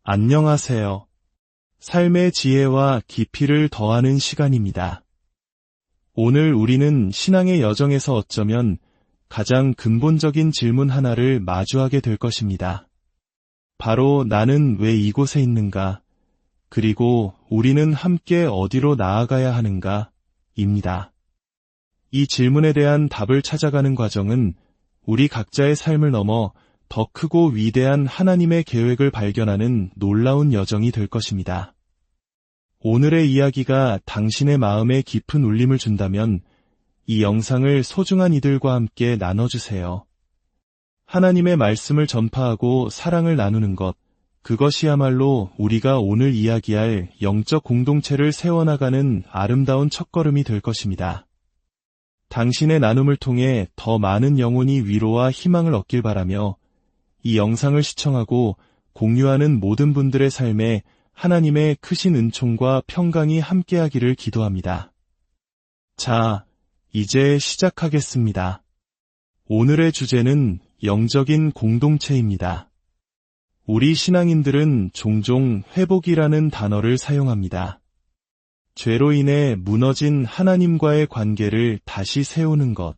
안녕하세요. 삶의 지혜와 깊이를 더하는 시간입니다. 오늘 우리는 신앙의 여정에서 어쩌면 가장 근본적인 질문 하나를 마주하게 될 것입니다. 바로 나는 왜 이곳에 있는가? 그리고 우리는 함께 어디로 나아가야 하는가? 입니다. 이 질문에 대한 답을 찾아가는 과정은 우리 각자의 삶을 넘어 더 크고 위대한 하나님의 계획을 발견하는 놀라운 여정이 될 것입니다. 오늘의 이야기가 당신의 마음에 깊은 울림을 준다면 이 영상을 소중한 이들과 함께 나눠주세요. 하나님의 말씀을 전파하고 사랑을 나누는 것, 그것이야말로 우리가 오늘 이야기할 영적 공동체를 세워나가는 아름다운 첫걸음이 될 것입니다. 당신의 나눔을 통해 더 많은 영혼이 위로와 희망을 얻길 바라며 이 영상을 시청하고 공유하는 모든 분들의 삶에 하나님의 크신 은총과 평강이 함께하기를 기도합니다. 자, 이제 시작하겠습니다. 오늘의 주제는 영적인 공동체입니다. 우리 신앙인들은 종종 회복이라는 단어를 사용합니다. 죄로 인해 무너진 하나님과의 관계를 다시 세우는 것.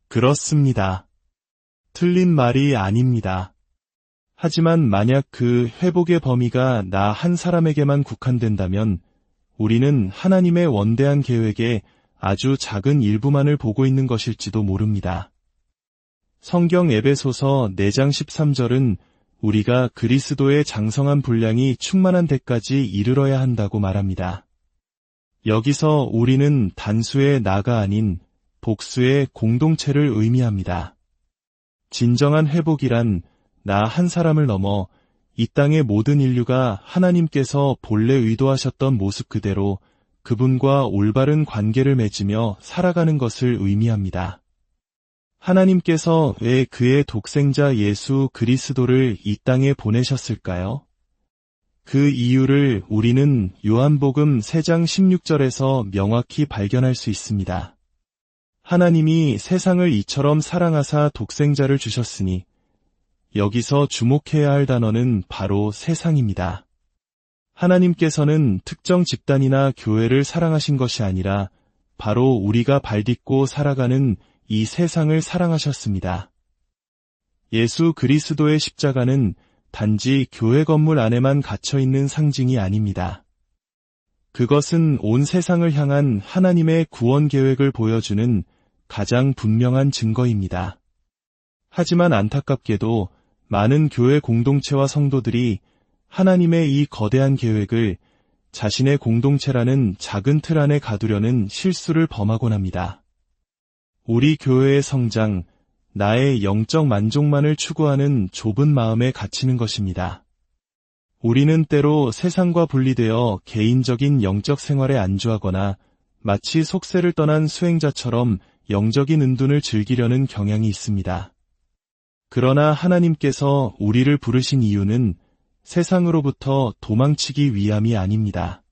그렇습니다. 틀린 말이 아닙니다. 하지만 만약 그 회복의 범위가 나 한 사람에게만 국한된다면 우리는 하나님의 원대한 계획에 아주 작은 일부만을 보고 있는 것일지도 모릅니다. 성경 에베소서 4장 13절은 우리가 그리스도의 장성한 분량이 충만한 데까지 이르러야 한다고 말합니다. 여기서 우리는 단수의 나가 아닌 복수의 공동체를 의미합니다. 진정한 회복이란 나 한 사람을 넘어 이 땅의 모든 인류가 하나님께서 본래 의도하셨던 모습 그대로 그분과 올바른 관계를 맺으며 살아가는 것을 의미합니다. 하나님께서 왜 그의 독생자 예수 그리스도를 이 땅에 보내셨을까요? 그 이유를 우리는 요한복음 3장 16절에서 명확히 발견할 수 있습니다. 하나님이 세상을 이처럼 사랑하사 독생자를 주셨으니 여기서 주목해야 할 단어는 바로 세상입니다. 하나님께서는 특정 집단이나 교회를 사랑하신 것이 아니라 바로 우리가 발딛고 살아가는 이 세상을 사랑하셨습니다. 예수 그리스도의 십자가는 단지 교회 건물 안에만 갇혀있는 상징이 아닙니다. 그것은 온 세상을 향한 하나님의 구원 계획을 보여주는 가장 분명한 증거입니다. 하지만 안타깝게도 많은 교회 공동체와 성도들이 하나님의 이 거대한 계획을 자신의 공동체라는 작은 틀 안에 가두려는 실수를 범하곤 합니다. 우리 교회의 성장, 나의 영적 만족만을 추구하는 좁은 마음에 갇히는 것입니다. 우리는 때로 세상과 분리되어 개인적인 영적 생활에 안주하거나 마치 속세를 떠난 수행자처럼 영적인 은둔을 즐기려는 경향이 있습니다. 그러나 하나님께서 우리를 부르신 이유는 세상으로부터 도망치기 위함이 아닙니다.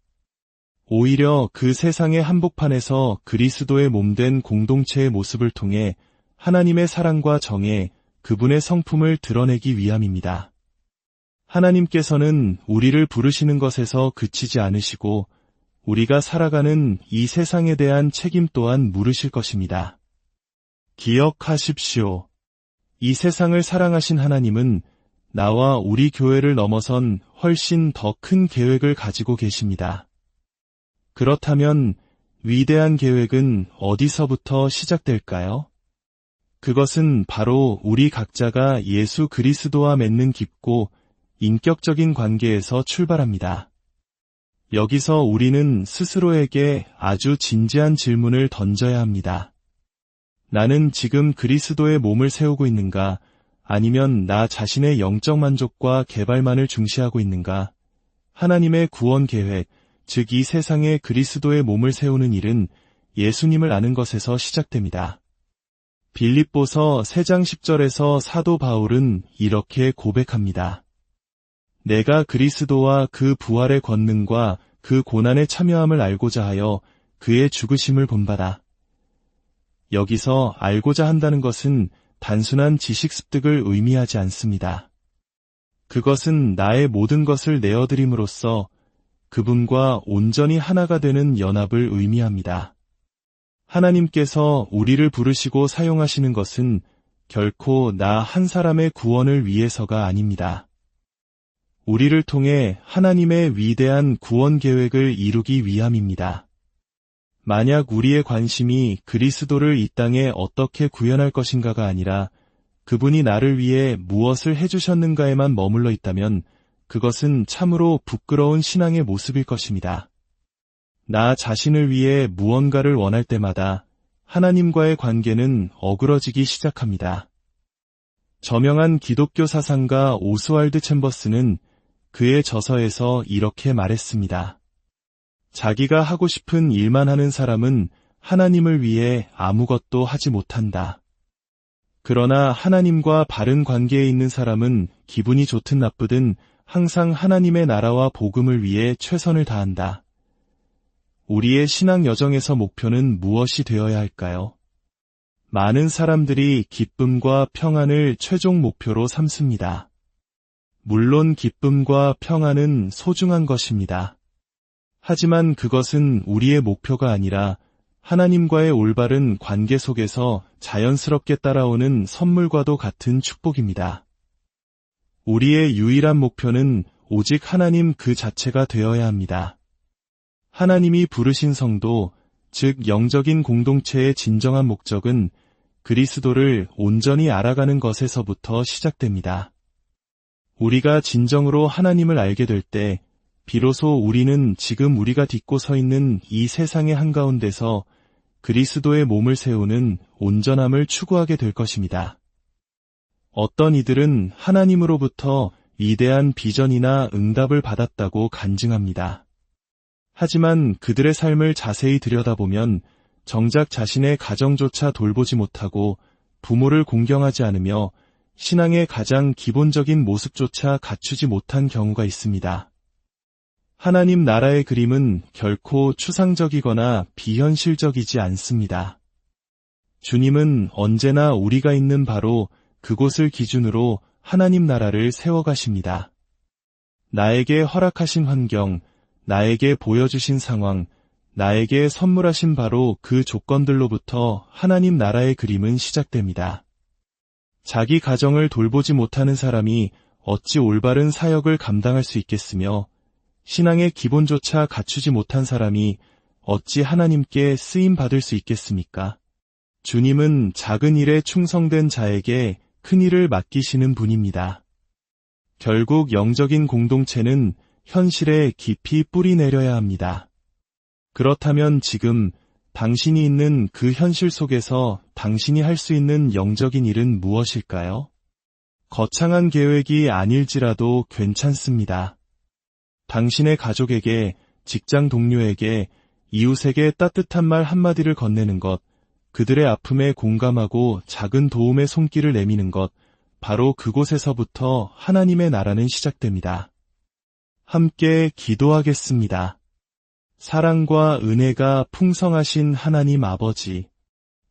오히려 그 세상의 한복판에서 그리스도의 몸된 공동체의 모습을 통해 하나님의 사랑과 정에 그분의 성품을 드러내기 위함입니다. 하나님께서는 우리를 부르시는 것에서 그치지 않으시고 우리가 살아가는 이 세상에 대한 책임 또한 물으실 것입니다. 기억하십시오. 이 세상을 사랑하신 하나님은 나와 우리 교회를 넘어선 훨씬 더 큰 계획을 가지고 계십니다. 그렇다면 위대한 계획은 어디서부터 시작될까요? 그것은 바로 우리 각자가 예수 그리스도와 맺는 깊고 인격적인 관계에서 출발합니다. 여기서 우리는 스스로에게 아주 진지한 질문을 던져야 합니다. 나는 지금 그리스도의 몸을 세우고 있는가? 아니면 나 자신의 영적 만족과 개발만을 중시하고 있는가? 하나님의 구원 계획, 즉 이 세상에 그리스도의 몸을 세우는 일은 예수님을 아는 것에서 시작됩니다. 빌립보서 3장 10절에서 사도 바울은 이렇게 고백합니다. 내가 그리스도와 그 부활의 권능과 그 고난의 참여함을 알고자 하여 그의 죽으심을 본받아. 여기서 알고자 한다는 것은 단순한 지식 습득을 의미하지 않습니다. 그것은 나의 모든 것을 내어드림으로써 그분과 온전히 하나가 되는 연합을 의미합니다. 하나님께서 우리를 부르시고 사용하시는 것은 결코 나 한 사람의 구원을 위해서가 아닙니다. 우리를 통해 하나님의 위대한 구원 계획을 이루기 위함입니다. 만약 우리의 관심이 그리스도를 이 땅에 어떻게 구현할 것인가가 아니라 그분이 나를 위해 무엇을 해주셨는가에만 머물러 있다면 그것은 참으로 부끄러운 신앙의 모습일 것입니다. 나 자신을 위해 무언가를 원할 때마다 하나님과의 관계는 어그러지기 시작합니다. 저명한 기독교 사상가 오스왈드 챔버스는 그의 저서에서 이렇게 말했습니다. 자기가 하고 싶은 일만 하는 사람은 하나님을 위해 아무것도 하지 못한다. 그러나 하나님과 바른 관계에 있는 사람은 기분이 좋든 나쁘든 항상 하나님의 나라와 복음을 위해 최선을 다한다. 우리의 신앙 여정에서 목표는 무엇이 되어야 할까요? 많은 사람들이 기쁨과 평안을 최종 목표로 삼습니다. 물론 기쁨과 평안은 소중한 것입니다. 하지만 그것은 우리의 목표가 아니라 하나님과의 올바른 관계 속에서 자연스럽게 따라오는 선물과도 같은 축복입니다. 우리의 유일한 목표는 오직 하나님 그 자체가 되어야 합니다. 하나님이 부르신 성도, 즉 영적인 공동체의 진정한 목적은 그리스도를 온전히 알아가는 것에서부터 시작됩니다. 우리가 진정으로 하나님을 알게 될 때 비로소 우리는 지금 우리가 딛고 서 있는 이 세상의 한가운데서 그리스도의 몸을 세우는 온전함을 추구하게 될 것입니다. 어떤 이들은 하나님으로부터 위대한 비전이나 응답을 받았다고 간증합니다. 하지만 그들의 삶을 자세히 들여다보면 정작 자신의 가정조차 돌보지 못하고 부모를 공경하지 않으며 신앙의 가장 기본적인 모습조차 갖추지 못한 경우가 있습니다. 하나님 나라의 그림은 결코 추상적이거나 비현실적이지 않습니다. 주님은 언제나 우리가 있는 바로 그곳을 기준으로 하나님 나라를 세워가십니다. 나에게 허락하신 환경, 나에게 보여주신 상황, 나에게 선물하신 바로 그 조건들로부터 하나님 나라의 그림은 시작됩니다. 자기 가정을 돌보지 못하는 사람이 어찌 올바른 사역을 감당할 수 있겠으며 신앙의 기본조차 갖추지 못한 사람이 어찌 하나님께 쓰임받을 수 있겠습니까? 주님은 작은 일에 충성된 자에게 큰 일을 맡기시는 분입니다. 결국 영적인 공동체는 현실에 깊이 뿌리 내려야 합니다. 그렇다면 지금 당신이 있는 그 현실 속에서 당신이 할 수 있는 영적인 일은 무엇일까요? 거창한 계획이 아닐지라도 괜찮습니다. 당신의 가족에게, 직장 동료에게, 이웃에게 따뜻한 말 한마디를 건네는 것, 그들의 아픔에 공감하고 작은 도움의 손길을 내미는 것, 바로 그곳에서부터 하나님의 나라는 시작됩니다. 함께 기도하겠습니다. 사랑과 은혜가 풍성하신 하나님 아버지,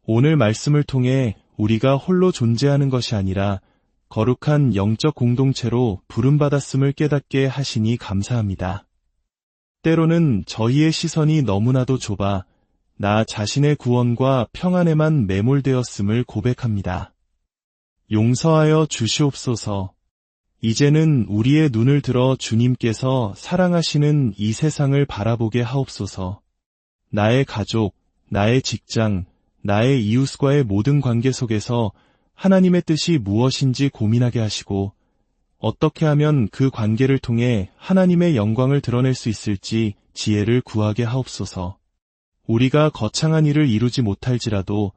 오늘 말씀을 통해 우리가 홀로 존재하는 것이 아니라 거룩한 영적 공동체로 부름받았음을 깨닫게 하시니 감사합니다. 때로는 저희의 시선이 너무나도 좁아 나 자신의 구원과 평안에만 매몰되었음을 고백합니다. 용서하여 주시옵소서. 이제는 우리의 눈을 들어 주님께서 사랑하시는 이 세상을 바라보게 하옵소서. 나의 가족, 나의 직장, 나의 이웃과의 모든 관계 속에서 하나님의 뜻이 무엇인지 고민하게 하시고 어떻게 하면 그 관계를 통해 하나님의 영광을 드러낼 수 있을지 지혜를 구하게 하옵소서. 우리가 거창한 일을 이루지 못할지라도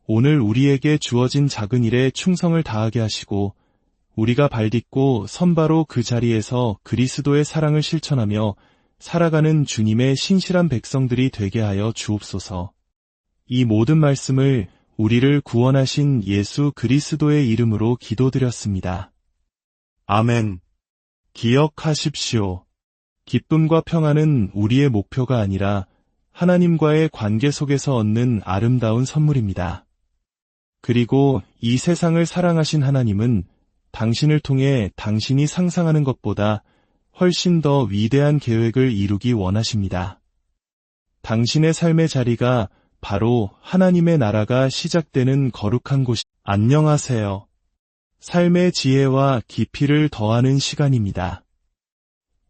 오늘 우리에게 주어진 작은 일에 충성을 다하게 하시고 우리가 발딛고 선바로 그 자리에서 그리스도의 사랑을 실천하며 살아가는 주님의 신실한 백성들이 되게 하여 주옵소서. 이 모든 말씀을 우리를 구원하신 예수 그리스도의 이름으로 기도드렸습니다. 아멘. 기억하십시오. 기쁨과 평안은 우리의 목표가 아니라 하나님과의 관계 속에서 얻는 아름다운 선물입니다. 그리고 이 세상을 사랑하신 하나님은 당신을 통해 당신이 상상하는 것보다 훨씬 더 위대한 계획을 이루기 원하십니다. 당신의 삶의 자리가 바로 하나님의 나라가 시작되는 거룩한 곳. 안녕하세요. 삶의 지혜와 깊이를 더하는 시간입니다.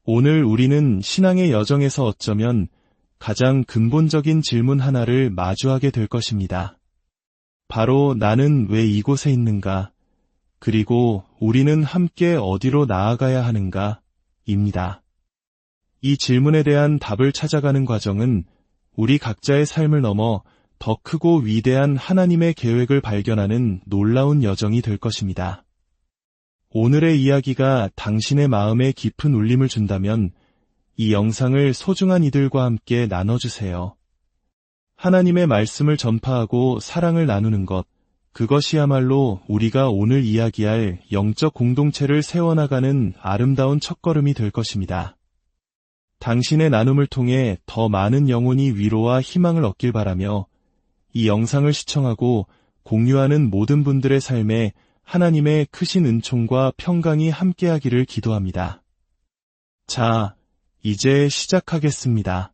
오늘 우리는 신앙의 여정에서 어쩌면 가장 근본적인 질문 하나를 마주하게 될 것입니다. 바로 나는 왜 이곳에 있는가? 그리고 우리는 함께 어디로 나아가야 하는가? 입니다. 이 질문에 대한 답을 찾아가는 과정은 우리 각자의 삶을 넘어 더 크고 위대한 하나님의 계획을 발견하는 놀라운 여정이 될 것입니다. 오늘의 이야기가 당신의 마음에 깊은 울림을 준다면 이 영상을 소중한 이들과 함께 나눠주세요. 하나님의 말씀을 전파하고 사랑을 나누는 것, 그것이야말로 우리가 오늘 이야기할 영적 공동체를 세워나가는 아름다운 첫걸음이 될 것입니다. 당신의 나눔을 통해 더 많은 영혼이 위로와 희망을 얻길 바라며 이 영상을 시청하고 공유하는 모든 분들의 삶에 하나님의 크신 은총과 평강이 함께하기를 기도합니다. 자, 이제 시작하겠습니다.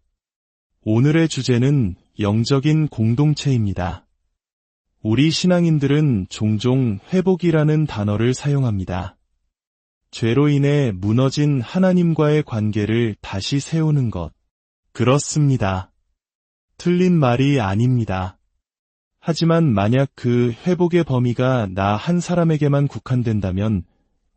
오늘의 주제는 영적인 공동체입니다. 우리 신앙인들은 종종 회복이라는 단어를 사용합니다. 죄로 인해 무너진 하나님과의 관계를 다시 세우는 것. 그렇습니다. 틀린 말이 아닙니다. 하지만 만약 그 회복의 범위가 나 한 사람에게만 국한된다면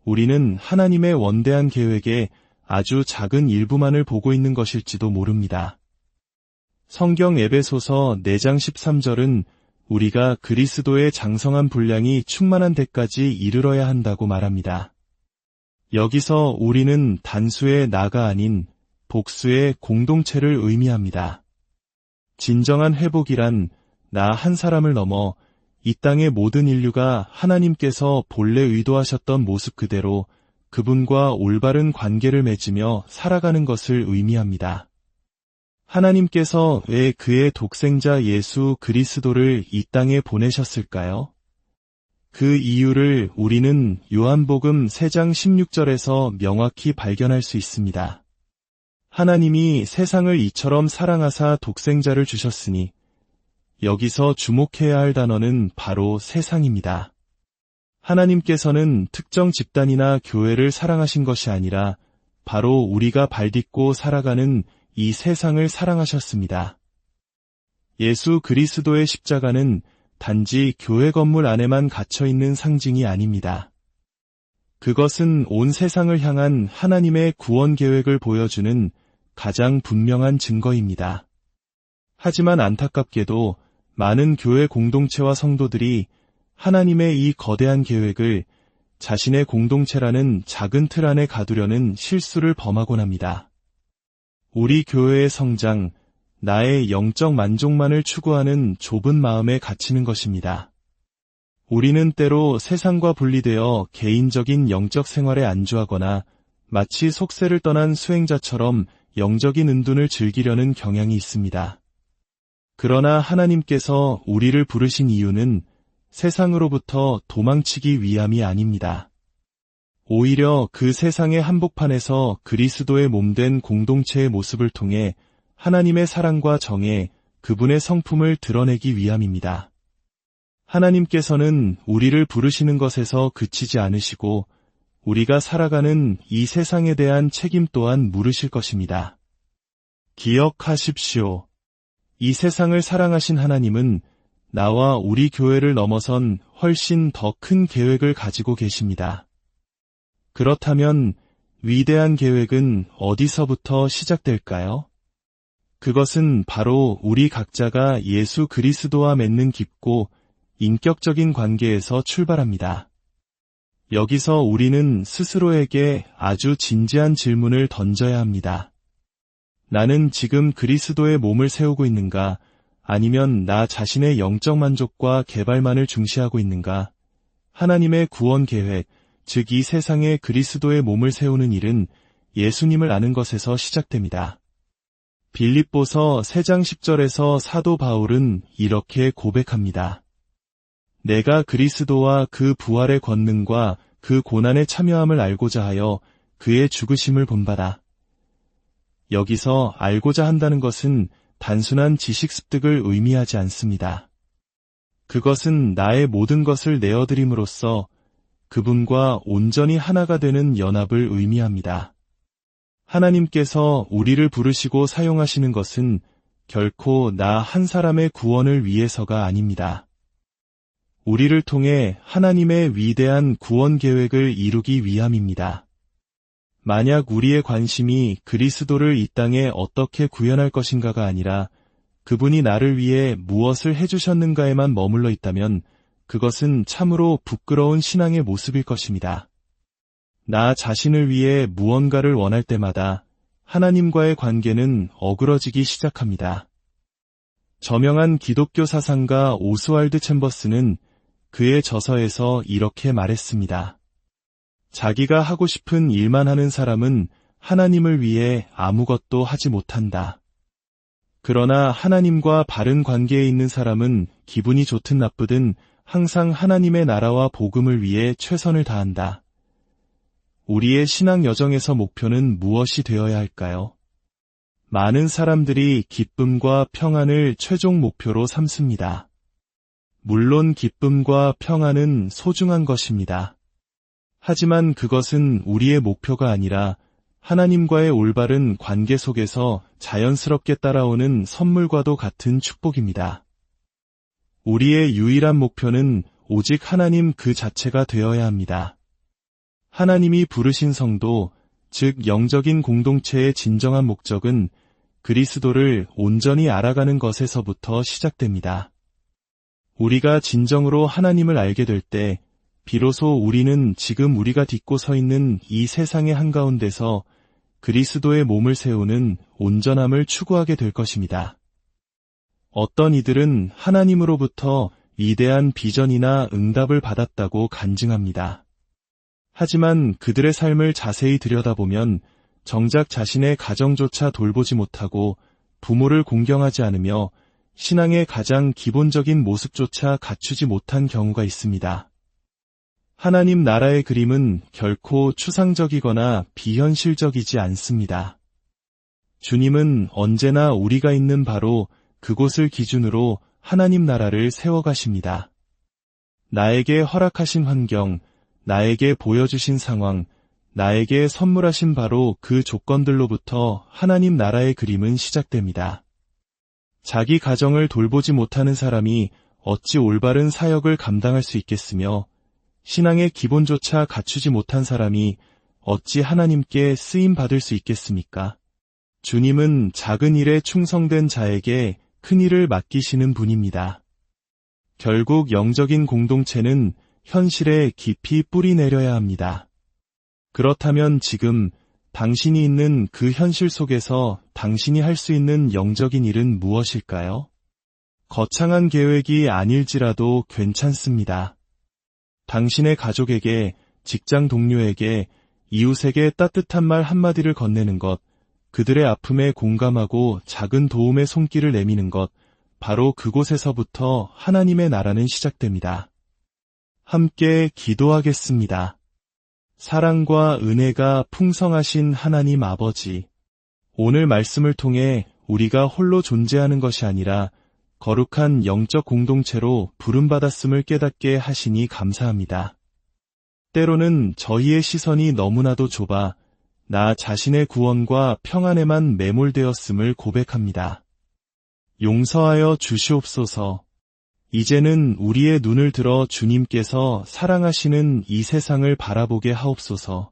우리는 하나님의 원대한 계획에 아주 작은 일부만을 보고 있는 것일지도 모릅니다. 성경 에베소서 4장 13절은 우리가 그리스도의 장성한 분량이 충만한 데까지 이르러야 한다고 말합니다. 여기서 우리는 단수의 나가 아닌 복수의 공동체를 의미합니다. 진정한 회복이란 나 한 사람을 넘어 이 땅의 모든 인류가 하나님께서 본래 의도하셨던 모습 그대로 그분과 올바른 관계를 맺으며 살아가는 것을 의미합니다. 하나님께서 왜 그의 독생자 예수 그리스도를 이 땅에 보내셨을까요? 그 이유를 우리는 요한복음 3장 16절에서 명확히 발견할 수 있습니다. 하나님이 세상을 이처럼 사랑하사 독생자를 주셨으니 여기서 주목해야 할 단어는 바로 세상입니다. 하나님께서는 특정 집단이나 교회를 사랑하신 것이 아니라 바로 우리가 발딛고 살아가는 이 세상을 사랑하셨습니다. 예수 그리스도의 십자가는 단지 교회 건물 안에만 갇혀있는 상징이 아닙니다. 그것은 온 세상을 향한 하나님의 구원 계획을 보여주는 가장 분명한 증거입니다. 하지만 안타깝게도 많은 교회 공동체와 성도들이 하나님의 이 거대한 계획을 자신의 공동체라는 작은 틀 안에 가두려는 실수를 범하곤 합니다. 우리 교회의 성장, 나의 영적 만족만을 추구하는 좁은 마음에 갇히는 것입니다. 우리는 때로 세상과 분리되어 개인적인 영적 생활에 안주하거나 마치 속세를 떠난 수행자처럼 영적인 은둔을 즐기려는 경향이 있습니다. 그러나 하나님께서 우리를 부르신 이유는 세상으로부터 도망치기 위함이 아닙니다. 오히려 그 세상의 한복판에서 그리스도의 몸된 공동체의 모습을 통해 하나님의 사랑과 정에 그분의 성품을 드러내기 위함입니다. 하나님께서는 우리를 부르시는 것에서 그치지 않으시고 우리가 살아가는 이 세상에 대한 책임 또한 물으실 것입니다. 기억하십시오. 이 세상을 사랑하신 하나님은 나와 우리 교회를 넘어선 훨씬 더 큰 계획을 가지고 계십니다. 그렇다면 위대한 계획은 어디서부터 시작될까요? 그것은 바로 우리 각자가 예수 그리스도와 맺는 깊고 인격적인 관계에서 출발합니다. 여기서 우리는 스스로에게 아주 진지한 질문을 던져야 합니다. 나는 지금 그리스도의 몸을 세우고 있는가? 아니면 나 자신의 영적 만족과 개발만을 중시하고 있는가? 하나님의 구원 계획, 즉 이 세상에 그리스도의 몸을 세우는 일은 예수님을 아는 것에서 시작됩니다. 빌립보서 3장 10절에서 사도 바울은 이렇게 고백합니다. 내가 그리스도와 그 부활의 권능과 그 고난에 참여함을 알고자 하여 그의 죽으심을 본받아. 여기서 알고자 한다는 것은 단순한 지식 습득을 의미하지 않습니다. 그것은 나의 모든 것을 내어드림으로써 그분과 온전히 하나가 되는 연합을 의미합니다. 하나님께서 우리를 부르시고 사용하시는 것은 결코 나 한 사람의 구원을 위해서가 아닙니다. 우리를 통해 하나님의 위대한 구원 계획을 이루기 위함입니다. 만약 우리의 관심이 그리스도를 이 땅에 어떻게 구현할 것인가가 아니라 그분이 나를 위해 무엇을 해주셨는가에만 머물러 있다면 그것은 참으로 부끄러운 신앙의 모습일 것입니다. 나 자신을 위해 무언가를 원할 때마다 하나님과의 관계는 어그러지기 시작합니다. 저명한 기독교 사상가 오스왈드 챔버스는 그의 저서에서 이렇게 말했습니다. 자기가 하고 싶은 일만 하는 사람은 하나님을 위해 아무것도 하지 못한다. 그러나 하나님과 바른 관계에 있는 사람은 기분이 좋든 나쁘든 항상 하나님의 나라와 복음을 위해 최선을 다한다. 우리의 신앙 여정에서 목표는 무엇이 되어야 할까요? 많은 사람들이 기쁨과 평안을 최종 목표로 삼습니다. 물론 기쁨과 평안은 소중한 것입니다. 하지만 그것은 우리의 목표가 아니라 하나님과의 올바른 관계 속에서 자연스럽게 따라오는 선물과도 같은 축복입니다. 우리의 유일한 목표는 오직 하나님 그 자체가 되어야 합니다. 하나님이 부르신 성도, 즉 영적인 공동체의 진정한 목적은 그리스도를 온전히 알아가는 것에서부터 시작됩니다. 우리가 진정으로 하나님을 알게 될 때 비로소 우리는 지금 우리가 딛고 서 있는 이 세상의 한가운데서 그리스도의 몸을 세우는 온전함을 추구하게 될 것입니다. 어떤 이들은 하나님으로부터 위대한 비전이나 응답을 받았다고 간증합니다. 하지만 그들의 삶을 자세히 들여다보면 정작 자신의 가정조차 돌보지 못하고 부모를 공경하지 않으며 신앙의 가장 기본적인 모습조차 갖추지 못한 경우가 있습니다. 하나님 나라의 그림은 결코 추상적이거나 비현실적이지 않습니다. 주님은 언제나 우리가 있는 바로 그곳을 기준으로 하나님 나라를 세워가십니다. 나에게 허락하신 환경, 나에게 보여주신 상황, 나에게 선물하신 바로 그 조건들로부터 하나님 나라의 그림은 시작됩니다. 자기 가정을 돌보지 못하는 사람이 어찌 올바른 사역을 감당할 수 있겠으며 신앙의 기본조차 갖추지 못한 사람이 어찌 하나님께 쓰임받을 수 있겠습니까? 주님은 작은 일에 충성된 자에게 큰 일을 맡기시는 분입니다. 결국 영적인 공동체는 현실에 깊이 뿌리 내려야 합니다. 그렇다면 지금 당신이 있는 그 현실 속에서 당신이 할 수 있는 영적인 일은 무엇일까요? 거창한 계획이 아닐지라도 괜찮습니다. 당신의 가족에게, 직장 동료에게, 이웃에게 따뜻한 말 한마디를 건네는 것, 그들의 아픔에 공감하고 작은 도움의 손길을 내미는 것, 바로 그곳에서부터 하나님의 나라는 시작됩니다. 함께 기도하겠습니다. 사랑과 은혜가 풍성하신 하나님 아버지, 오늘 말씀을 통해 우리가 홀로 존재하는 것이 아니라 거룩한 영적 공동체로 부름받았음을 깨닫게 하시니 감사합니다. 때로는 저희의 시선이 너무나도 좁아 나 자신의 구원과 평안에만 매몰되었음을 고백합니다. 용서하여 주시옵소서. 이제는 우리의 눈을 들어 주님께서 사랑하시는 이 세상을 바라보게 하옵소서.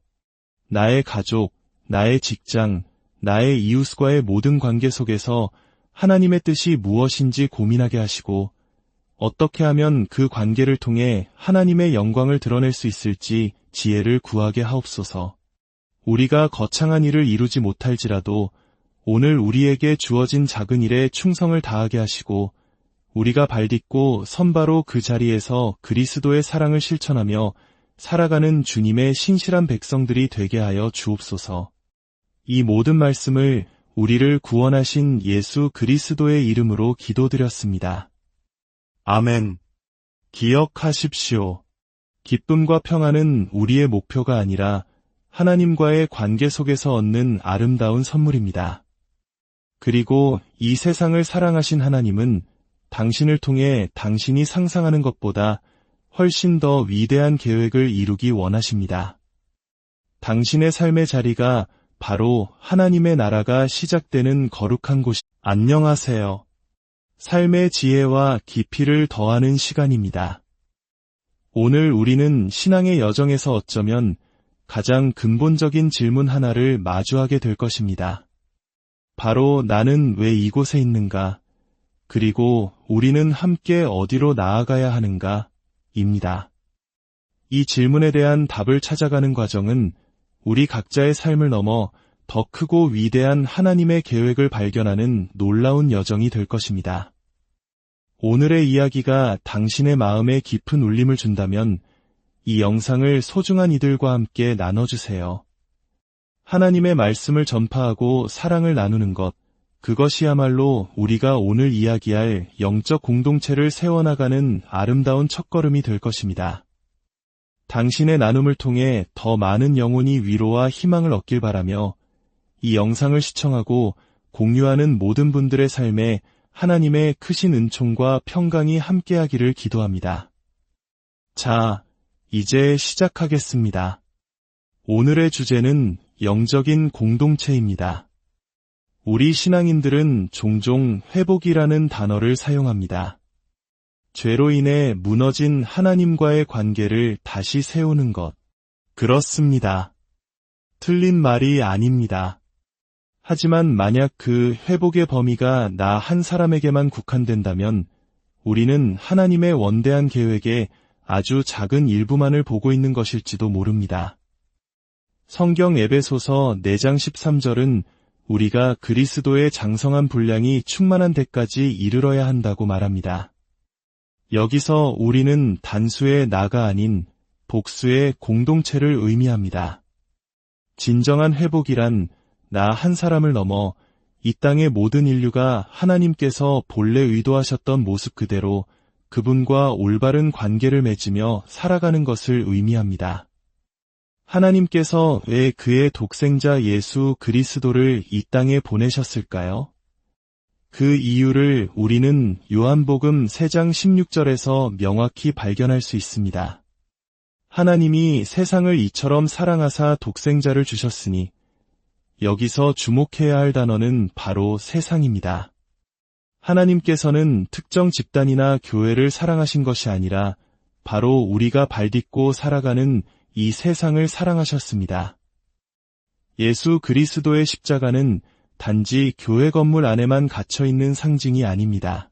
나의 가족, 나의 직장, 나의 이웃과의 모든 관계 속에서 하나님의 뜻이 무엇인지 고민하게 하시고 어떻게 하면 그 관계를 통해 하나님의 영광을 드러낼 수 있을지 지혜를 구하게 하옵소서. 우리가 거창한 일을 이루지 못할지라도 오늘 우리에게 주어진 작은 일에 충성을 다하게 하시고 우리가 발딛고 선바로 그 자리에서 그리스도의 사랑을 실천하며 살아가는 주님의 신실한 백성들이 되게 하여 주옵소서. 이 모든 말씀을 우리를 구원하신 예수 그리스도의 이름으로 기도드렸습니다. 아멘. 기억하십시오. 기쁨과 평안은 우리의 목표가 아니라 하나님과의 관계 속에서 얻는 아름다운 선물입니다. 그리고 이 세상을 사랑하신 하나님은 당신을 통해 당신이 상상하는 것보다 훨씬 더 위대한 계획을 이루기 원하십니다. 당신의 삶의 자리가 바로 하나님의 나라가 시작되는 거룩한 곳이 안녕하세요. 삶의 지혜와 깊이를 더하는 시간입니다. 오늘 우리는 신앙의 여정에서 어쩌면 가장 근본적인 질문 하나를 마주하게 될 것입니다. 바로 나는 왜 이곳에 있는가? 그리고 우리는 함께 어디로 나아가야 하는가? 입니다. 이 질문에 대한 답을 찾아가는 과정은 우리 각자의 삶을 넘어 더 크고 위대한 하나님의 계획을 발견하는 놀라운 여정이 될 것입니다. 오늘의 이야기가 당신의 마음에 깊은 울림을 준다면 이 영상을 소중한 이들과 함께 나눠주세요. 하나님의 말씀을 전파하고 사랑을 나누는 것, 그것이야말로 우리가 오늘 이야기할 영적 공동체를 세워나가는 아름다운 첫걸음이 될 것입니다. 당신의 나눔을 통해 더 많은 영혼이 위로와 희망을 얻길 바라며 이 영상을 시청하고 공유하는 모든 분들의 삶에 하나님의 크신 은총과 평강이 함께하기를 기도합니다. 자, 이제 시작하겠습니다. 오늘의 주제는 영적인 공동체입니다. 우리 신앙인들은 종종 회복이라는 단어를 사용합니다. 죄로 인해 무너진 하나님과의 관계를 다시 세우는 것. 그렇습니다. 틀린 말이 아닙니다. 하지만 만약 그 회복의 범위가 나 한 사람에게만 국한된다면 우리는 하나님의 원대한 계획에 아주 작은 일부만을 보고 있는 것일지도 모릅니다. 성경 에베소서 4장 13절은 우리가 그리스도의 장성한 분량이 충만한 데까지 이르러야 한다고 말합니다. 여기서 우리는 단수의 나가 아닌 복수의 공동체를 의미합니다. 진정한 회복이란 나 한 사람을 넘어 이 땅의 모든 인류가 하나님께서 본래 의도하셨던 모습 그대로 그분과 올바른 관계를 맺으며 살아가는 것을 의미합니다. 하나님께서 왜 그의 독생자 예수 그리스도를 이 땅에 보내셨을까요? 그 이유를 우리는 요한복음 3장 16절에서 명확히 발견할 수 있습니다. 하나님이 세상을 이처럼 사랑하사 독생자를 주셨으니 여기서 주목해야 할 단어는 바로 세상입니다. 하나님께서는 특정 집단이나 교회를 사랑하신 것이 아니라 바로 우리가 발딛고 살아가는 이 세상을 사랑하셨습니다. 예수 그리스도의 십자가는 단지 교회 건물 안에만 갇혀있는 상징이 아닙니다.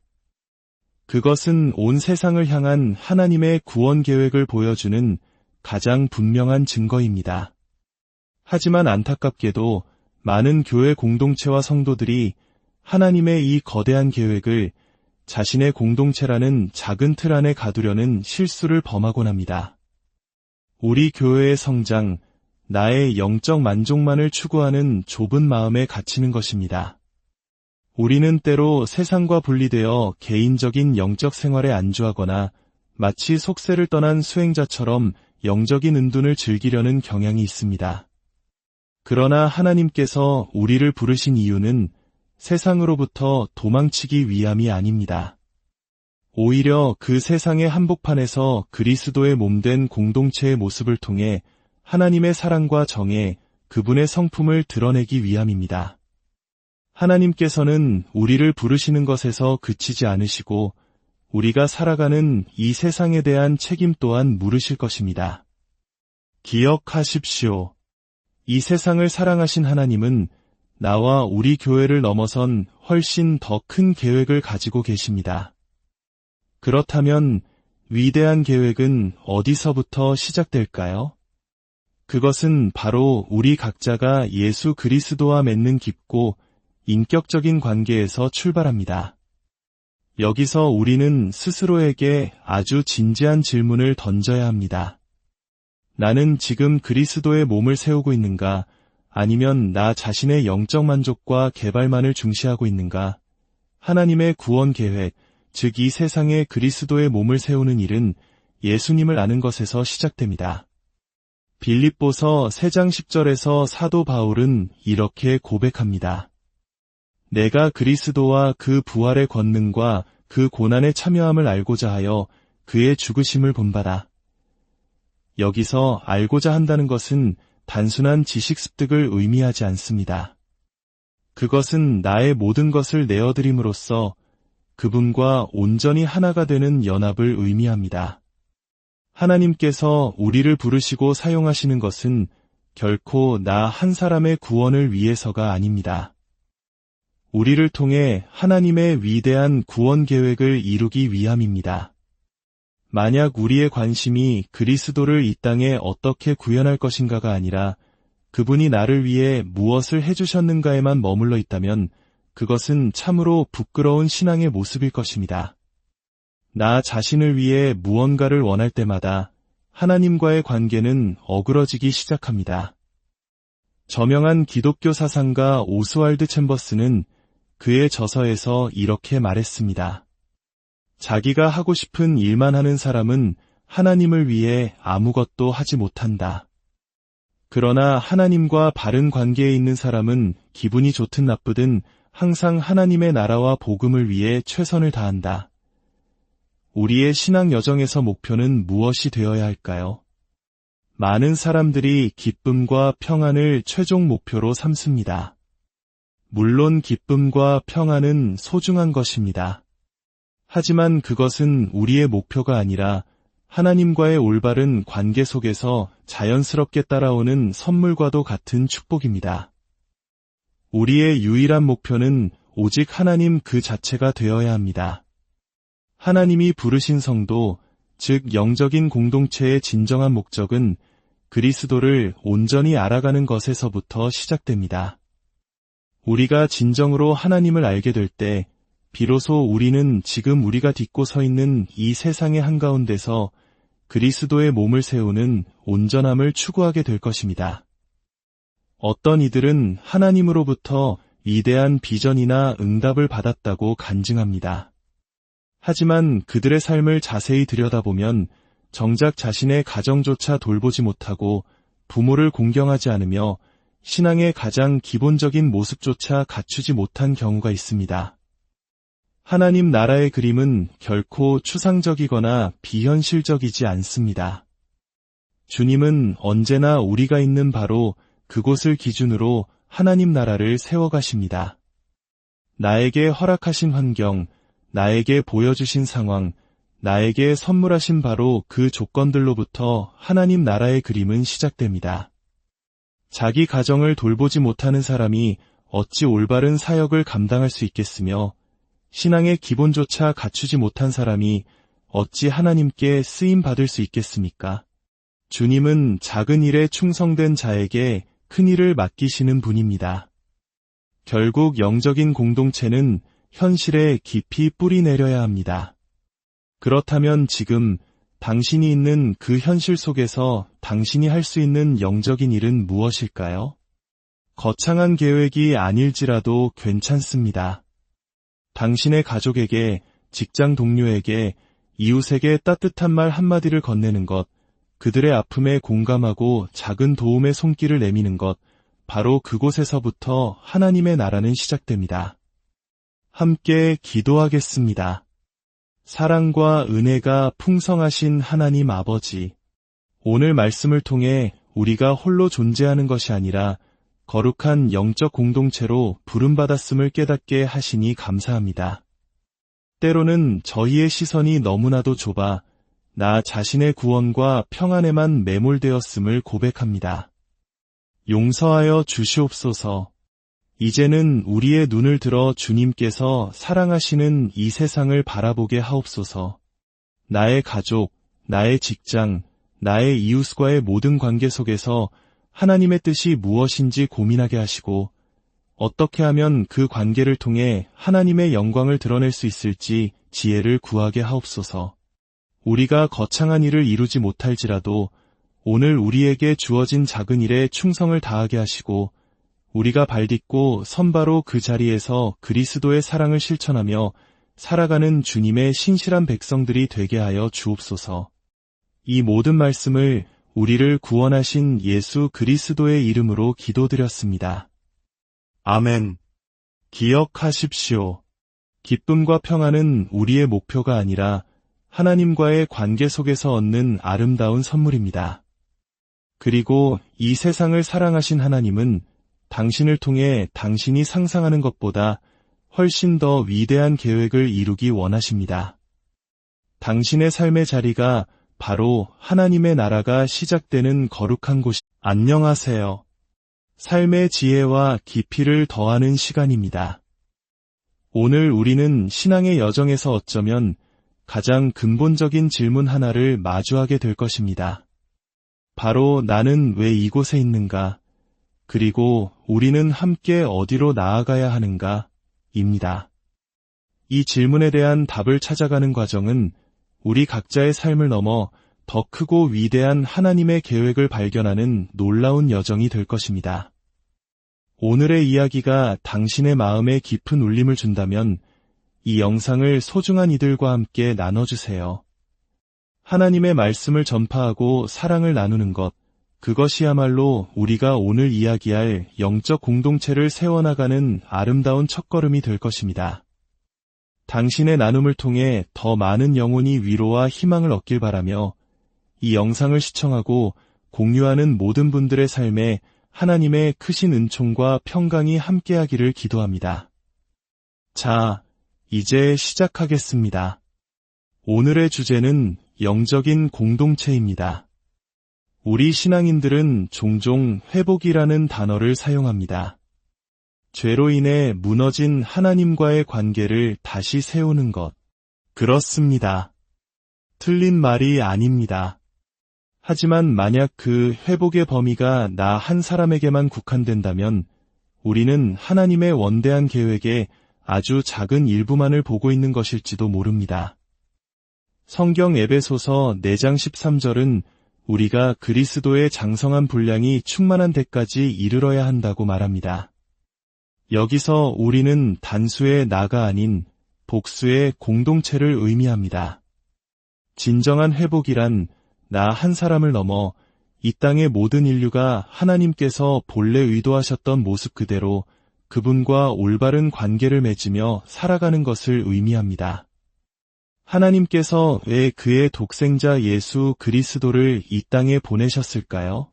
그것은 온 세상을 향한 하나님의 구원 계획을 보여주는 가장 분명한 증거입니다. 하지만 안타깝게도 많은 교회 공동체와 성도들이 하나님의 이 거대한 계획을 자신의 공동체라는 작은 틀 안에 가두려는 실수를 범하곤 합니다. 우리 교회의 성장, 나의 영적 만족만을 추구하는 좁은 마음에 갇히는 것입니다. 우리는 때로 세상과 분리되어 개인적인 영적 생활에 안주하거나 마치 속세를 떠난 수행자처럼 영적인 은둔을 즐기려는 경향이 있습니다. 그러나 하나님께서 우리를 부르신 이유는 세상으로부터 도망치기 위함이 아닙니다. 오히려 그 세상의 한복판에서 그리스도의 몸된 공동체의 모습을 통해 하나님의 사랑과 정에 그분의 성품을 드러내기 위함입니다. 하나님께서는 우리를 부르시는 것에서 그치지 않으시고 우리가 살아가는 이 세상에 대한 책임 또한 물으실 것입니다. 기억하십시오. 이 세상을 사랑하신 하나님은 나와 우리 교회를 넘어선 훨씬 더 큰 계획을 가지고 계십니다. 그렇다면 위대한 계획은 어디서부터 시작될까요? 그것은 바로 우리 각자가 예수 그리스도와 맺는 깊고 인격적인 관계에서 출발합니다. 여기서 우리는 스스로에게 아주 진지한 질문을 던져야 합니다. 나는 지금 그리스도의 몸을 세우고 있는가? 아니면 나 자신의 영적 만족과 개발만을 중시하고 있는가? 하나님의 구원 계획, 즉 이 세상에 그리스도의 몸을 세우는 일은 예수님을 아는 것에서 시작됩니다. 빌립보서 3장 10절에서 사도 바울은 이렇게 고백합니다. 내가 그리스도와 그 부활의 권능과 그 고난에 참여함을 알고자 하여 그의 죽으심을 본받아. 여기서 알고자 한다는 것은 단순한 지식 습득을 의미하지 않습니다. 그것은 나의 모든 것을 내어드림으로써 그분과 온전히 하나가 되는 연합을 의미합니다. 하나님께서 우리를 부르시고 사용하시는 것은 결코 나 한 사람의 구원을 위해서가 아닙니다. 우리를 통해 하나님의 위대한 구원 계획을 이루기 위함입니다. 만약 우리의 관심이 그리스도를 이 땅에 어떻게 구현할 것인가가 아니라 그분이 나를 위해 무엇을 해주셨는가에만 머물러 있다면 그것은 참으로 부끄러운 신앙의 모습일 것입니다. 나 자신을 위해 무언가를 원할 때마다 하나님과의 관계는 어그러지기 시작합니다. 저명한 기독교 사상가 오스왈드 챔버스는 그의 저서에서 이렇게 말했습니다. 자기가 하고 싶은 일만 하는 사람은 하나님을 위해 아무것도 하지 못한다. 그러나 하나님과 바른 관계에 있는 사람은 기분이 좋든 나쁘든 항상 하나님의 나라와 복음을 위해 최선을 다한다. 우리의 신앙 여정에서 목표는 무엇이 되어야 할까요? 많은 사람들이 기쁨과 평안을 최종 목표로 삼습니다. 물론 기쁨과 평안은 소중한 것입니다. 하지만 그것은 우리의 목표가 아니라 하나님과의 올바른 관계 속에서 자연스럽게 따라오는 선물과도 같은 축복입니다. 우리의 유일한 목표는 오직 하나님 그 자체가 되어야 합니다. 하나님이 부르신 성도, 즉 영적인 공동체의 진정한 목적은 그리스도를 온전히 알아가는 것에서부터 시작됩니다. 우리가 진정으로 하나님을 알게 될 때 비로소 우리는 지금 우리가 딛고 서 있는 이 세상의 한가운데서 그리스도의 몸을 세우는 온전함을 추구하게 될 것입니다. 어떤 이들은 하나님으로부터 위대한 비전이나 응답을 받았다고 간증합니다. 하지만 그들의 삶을 자세히 들여다보면 정작 자신의 가정조차 돌보지 못하고 부모를 공경하지 않으며 신앙의 가장 기본적인 모습조차 갖추지 못한 경우가 있습니다. 하나님 나라의 그림은 결코 추상적이거나 비현실적이지 않습니다. 주님은 언제나 우리가 있는 바로 그곳을 기준으로 하나님 나라를 세워가십니다. 나에게 허락하신 환경, 나에게 보여주신 상황, 나에게 선물하신 바로 그 조건들로부터 하나님 나라의 그림은 시작됩니다. 자기 가정을 돌보지 못하는 사람이 어찌 올바른 사역을 감당할 수 있겠으며 신앙의 기본조차 갖추지 못한 사람이 어찌 하나님께 쓰임받을 수 있겠습니까? 주님은 작은 일에 충성된 자에게 큰 일을 맡기시는 분입니다. 결국 영적인 공동체는 현실에 깊이 뿌리 내려야 합니다. 그렇다면 지금 당신이 있는 그 현실 속에서 당신이 할 수 있는 영적인 일은 무엇일까요? 거창한 계획이 아닐지라도 괜찮습니다. 당신의 가족에게, 직장 동료에게, 이웃에게 따뜻한 말 한마디를 건네는 것, 그들의 아픔에 공감하고 작은 도움의 손길을 내미는 것, 바로 그곳에서부터 하나님의 나라는 시작됩니다. 함께 기도하겠습니다. 사랑과 은혜가 풍성하신 하나님 아버지, 오늘 말씀을 통해 우리가 홀로 존재하는 것이 아니라 거룩한 영적 공동체로 부름받았음을 깨닫게 하시니 감사합니다. 때로는 저희의 시선이 너무나도 좁아 나 자신의 구원과 평안에만 매몰되었음을 고백합니다. 용서하여 주시옵소서. 이제는 우리의 눈을 들어 주님께서 사랑하시는 이 세상을 바라보게 하옵소서. 나의 가족, 나의 직장, 나의 이웃과의 모든 관계 속에서 하나님의 뜻이 무엇인지 고민하게 하시고 어떻게 하면 그 관계를 통해 하나님의 영광을 드러낼 수 있을지 지혜를 구하게 하옵소서. 우리가 거창한 일을 이루지 못할지라도 오늘 우리에게 주어진 작은 일에 충성을 다하게 하시고 우리가 발딛고 선바로 그 자리에서 그리스도의 사랑을 실천하며 살아가는 주님의 신실한 백성들이 되게 하여 주옵소서. 이 모든 말씀을 우리를 구원하신 예수 그리스도의 이름으로 기도드렸습니다. 아멘. 기억하십시오. 기쁨과 평안은 우리의 목표가 아니라 하나님과의 관계 속에서 얻는 아름다운 선물입니다. 그리고 이 세상을 사랑하신 하나님은 당신을 통해 당신이 상상하는 것보다 훨씬 더 위대한 계획을 이루기 원하십니다. 당신의 삶의 자리가 바로 하나님의 나라가 시작되는 거룩한 곳. 안녕하세요. 삶의 지혜와 깊이를 더하는 시간입니다. 오늘 우리는 신앙의 여정에서 어쩌면 가장 근본적인 질문 하나를 마주하게 될 것입니다. 바로 나는 왜 이곳에 있는가? 그리고 우리는 함께 어디로 나아가야 하는가? 입니다. 이 질문에 대한 답을 찾아가는 과정은 우리 각자의 삶을 넘어 더 크고 위대한 하나님의 계획을 발견하는 놀라운 여정이 될 것입니다. 오늘의 이야기가 당신의 마음에 깊은 울림을 준다면 이 영상을 소중한 이들과 함께 나눠주세요. 하나님의 말씀을 전파하고 사랑을 나누는 것, 그것이야말로 우리가 오늘 이야기할 영적 공동체를 세워나가는 아름다운 첫걸음이 될 것입니다. 당신의 나눔을 통해 더 많은 영혼이 위로와 희망을 얻길 바라며 이 영상을 시청하고 공유하는 모든 분들의 삶에 하나님의 크신 은총과 평강이 함께하기를 기도합니다. 자, 이제 시작하겠습니다. 오늘의 주제는 영적인 공동체입니다. 우리 신앙인들은 종종 회복이라는 단어를 사용합니다. 죄로 인해 무너진 하나님과의 관계를 다시 세우는 것. 그렇습니다. 틀린 말이 아닙니다. 하지만 만약 그 회복의 범위가 나 한 사람에게만 국한된다면 우리는 하나님의 원대한 계획에 아주 작은 일부만을 보고 있는 것일지도 모릅니다. 성경 에베소서 4장 13절은 우리가 그리스도의 장성한 분량이 충만한 데까지 이르러야 한다고 말합니다. 여기서 우리는 단수의 나가 아닌 복수의 공동체를 의미합니다. 진정한 회복이란 나 한 사람을 넘어 이 땅의 모든 인류가 하나님께서 본래 의도하셨던 모습 그대로 그분과 올바른 관계를 맺으며 살아가는 것을 의미합니다. 하나님께서 왜 그의 독생자 예수 그리스도를 이 땅에 보내셨을까요?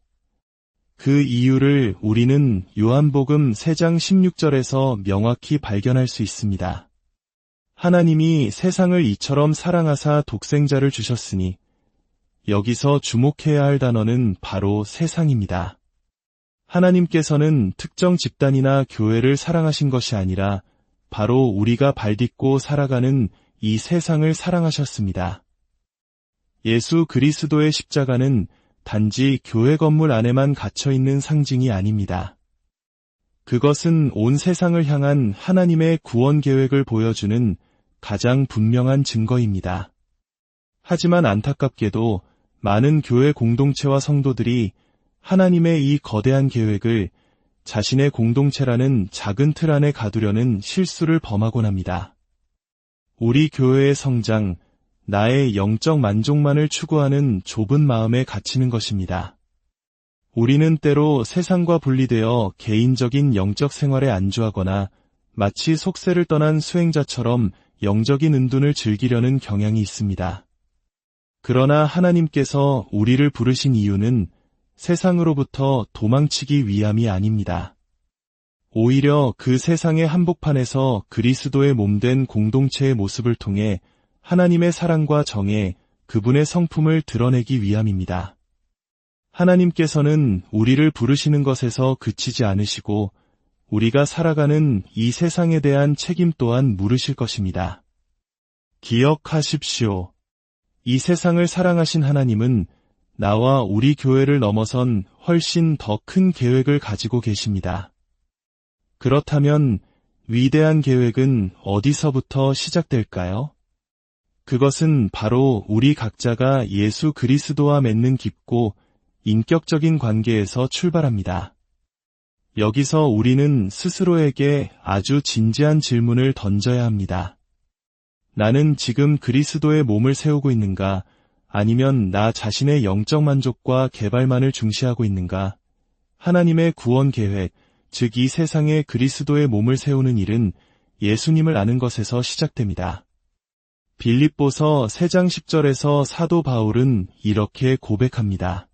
그 이유를 우리는 요한복음 3장 16절에서 명확히 발견할 수 있습니다. 하나님이 세상을 이처럼 사랑하사 독생자를 주셨으니 여기서 주목해야 할 단어는 바로 세상입니다. 하나님께서는 특정 집단이나 교회를 사랑하신 것이 아니라 바로 우리가 발딛고 살아가는 이 세상을 사랑하셨습니다. 예수 그리스도의 십자가는 단지 교회 건물 안에만 갇혀있는 상징이 아닙니다. 그것은 온 세상을 향한 하나님의 구원 계획을 보여주는 가장 분명한 증거입니다. 하지만 안타깝게도 많은 교회 공동체와 성도들이 하나님의 이 거대한 계획을 자신의 공동체라는 작은 틀 안에 가두려는 실수를 범하곤 합니다. 우리 교회의 성장, 나의 영적 만족만을 추구하는 좁은 마음에 갇히는 것입니다. 우리는 때로 세상과 분리되어 개인적인 영적 생활에 안주하거나 마치 속세를 떠난 수행자처럼 영적인 은둔을 즐기려는 경향이 있습니다. 그러나 하나님께서 우리를 부르신 이유는 세상으로부터 도망치기 위함이 아닙니다. 오히려 그 세상의 한복판에서 그리스도의 몸된 공동체의 모습을 통해 하나님의 사랑과 정에 그분의 성품을 드러내기 위함입니다. 하나님께서는 우리를 부르시는 것에서 그치지 않으시고 우리가 살아가는 이 세상에 대한 책임 또한 물으실 것입니다. 기억하십시오. 이 세상을 사랑하신 하나님은 나와 우리 교회를 넘어선 훨씬 더 큰 계획을 가지고 계십니다. 그렇다면 위대한 계획은 어디서부터 시작될까요? 그것은 바로 우리 각자가 예수 그리스도와 맺는 깊고 인격적인 관계에서 출발합니다. 여기서 우리는 스스로에게 아주 진지한 질문을 던져야 합니다. 나는 지금 그리스도의 몸을 세우고 있는가? 아니면 나 자신의 영적 만족과 개발만을 중시하고 있는가? 하나님의 구원 계획, 즉 이 세상에 그리스도의 몸을 세우는 일은 예수님을 아는 것에서 시작됩니다. 빌립보서 3장 10절에서 사도 바울은 이렇게 고백합니다.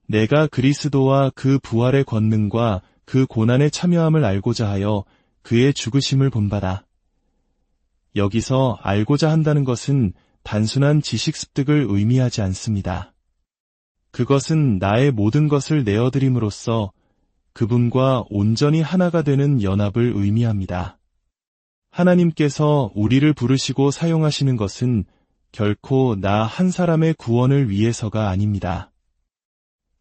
내가 그리스도와 그 부활의 권능과 그 고난에 참여함을 알고자 하여 그의 죽으심을 본받아. 여기서 알고자 한다는 것은 단순한 지식 습득을 의미하지 않습니다. 그것은 나의 모든 것을 내어드림으로써 그분과 온전히 하나가 되는 연합을 의미합니다. 하나님께서 우리를 부르시고 사용하시는 것은 결코 나 한 사람의 구원을 위해서가 아닙니다.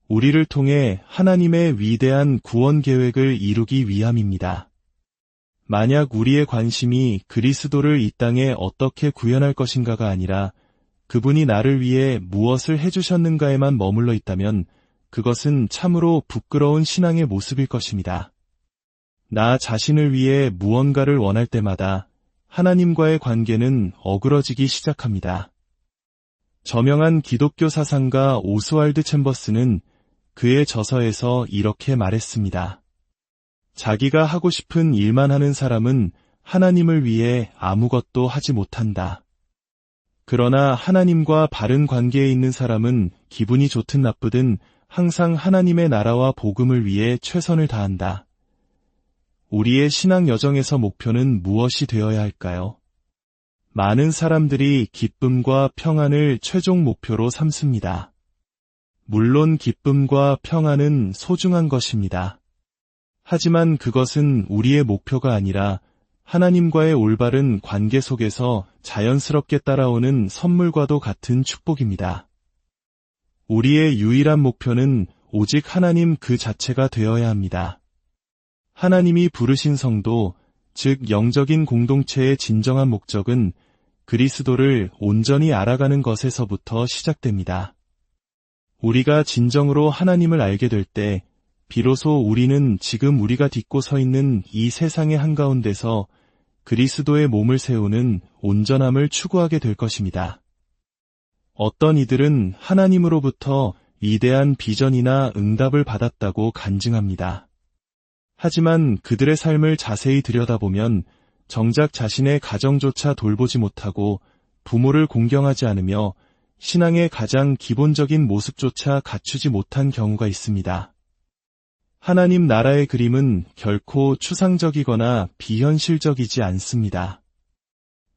우리를 통해 하나님의 위대한 구원 계획을 이루기 위함입니다. 만약 우리의 관심이 그리스도를 이 땅에 어떻게 구현할 것인가가 아니라 그분이 나를 위해 무엇을 해주셨는가에만 머물러 있다면 그것은 참으로 부끄러운 신앙의 모습일 것입니다. 나 자신을 위해 무언가를 원할 때마다 하나님과의 관계는 어그러지기 시작합니다. 저명한 기독교 사상가 오스왈드 챔버스는 그의 저서에서 이렇게 말했습니다. 자기가 하고 싶은 일만 하는 사람은 하나님을 위해 아무것도 하지 못한다. 그러나 하나님과 바른 관계에 있는 사람은 기분이 좋든 나쁘든 항상 하나님의 나라와 복음을 위해 최선을 다한다. 우리의 신앙 여정에서 목표는 무엇이 되어야 할까요? 많은 사람들이 기쁨과 평안을 최종 목표로 삼습니다. 물론 기쁨과 평안은 소중한 것입니다. 하지만 그것은 우리의 목표가 아니라 하나님과의 올바른 관계 속에서 자연스럽게 따라오는 선물과도 같은 축복입니다. 우리의 유일한 목표는 오직 하나님 그 자체가 되어야 합니다. 하나님이 부르신 성도, 즉 영적인 공동체의 진정한 목적은 그리스도를 온전히 알아가는 것에서부터 시작됩니다. 우리가 진정으로 하나님을 알게 될 때 비로소 우리는 지금 우리가 딛고 서 있는 이 세상의 한가운데서 그리스도의 몸을 세우는 온전함을 추구하게 될 것입니다. 어떤 이들은 하나님으로부터 위대한 비전이나 응답을 받았다고 간증합니다. 하지만 그들의 삶을 자세히 들여다보면 정작 자신의 가정조차 돌보지 못하고 부모를 공경하지 않으며 신앙의 가장 기본적인 모습조차 갖추지 못한 경우가 있습니다. 하나님 나라의 그림은 결코 추상적이거나 비현실적이지 않습니다.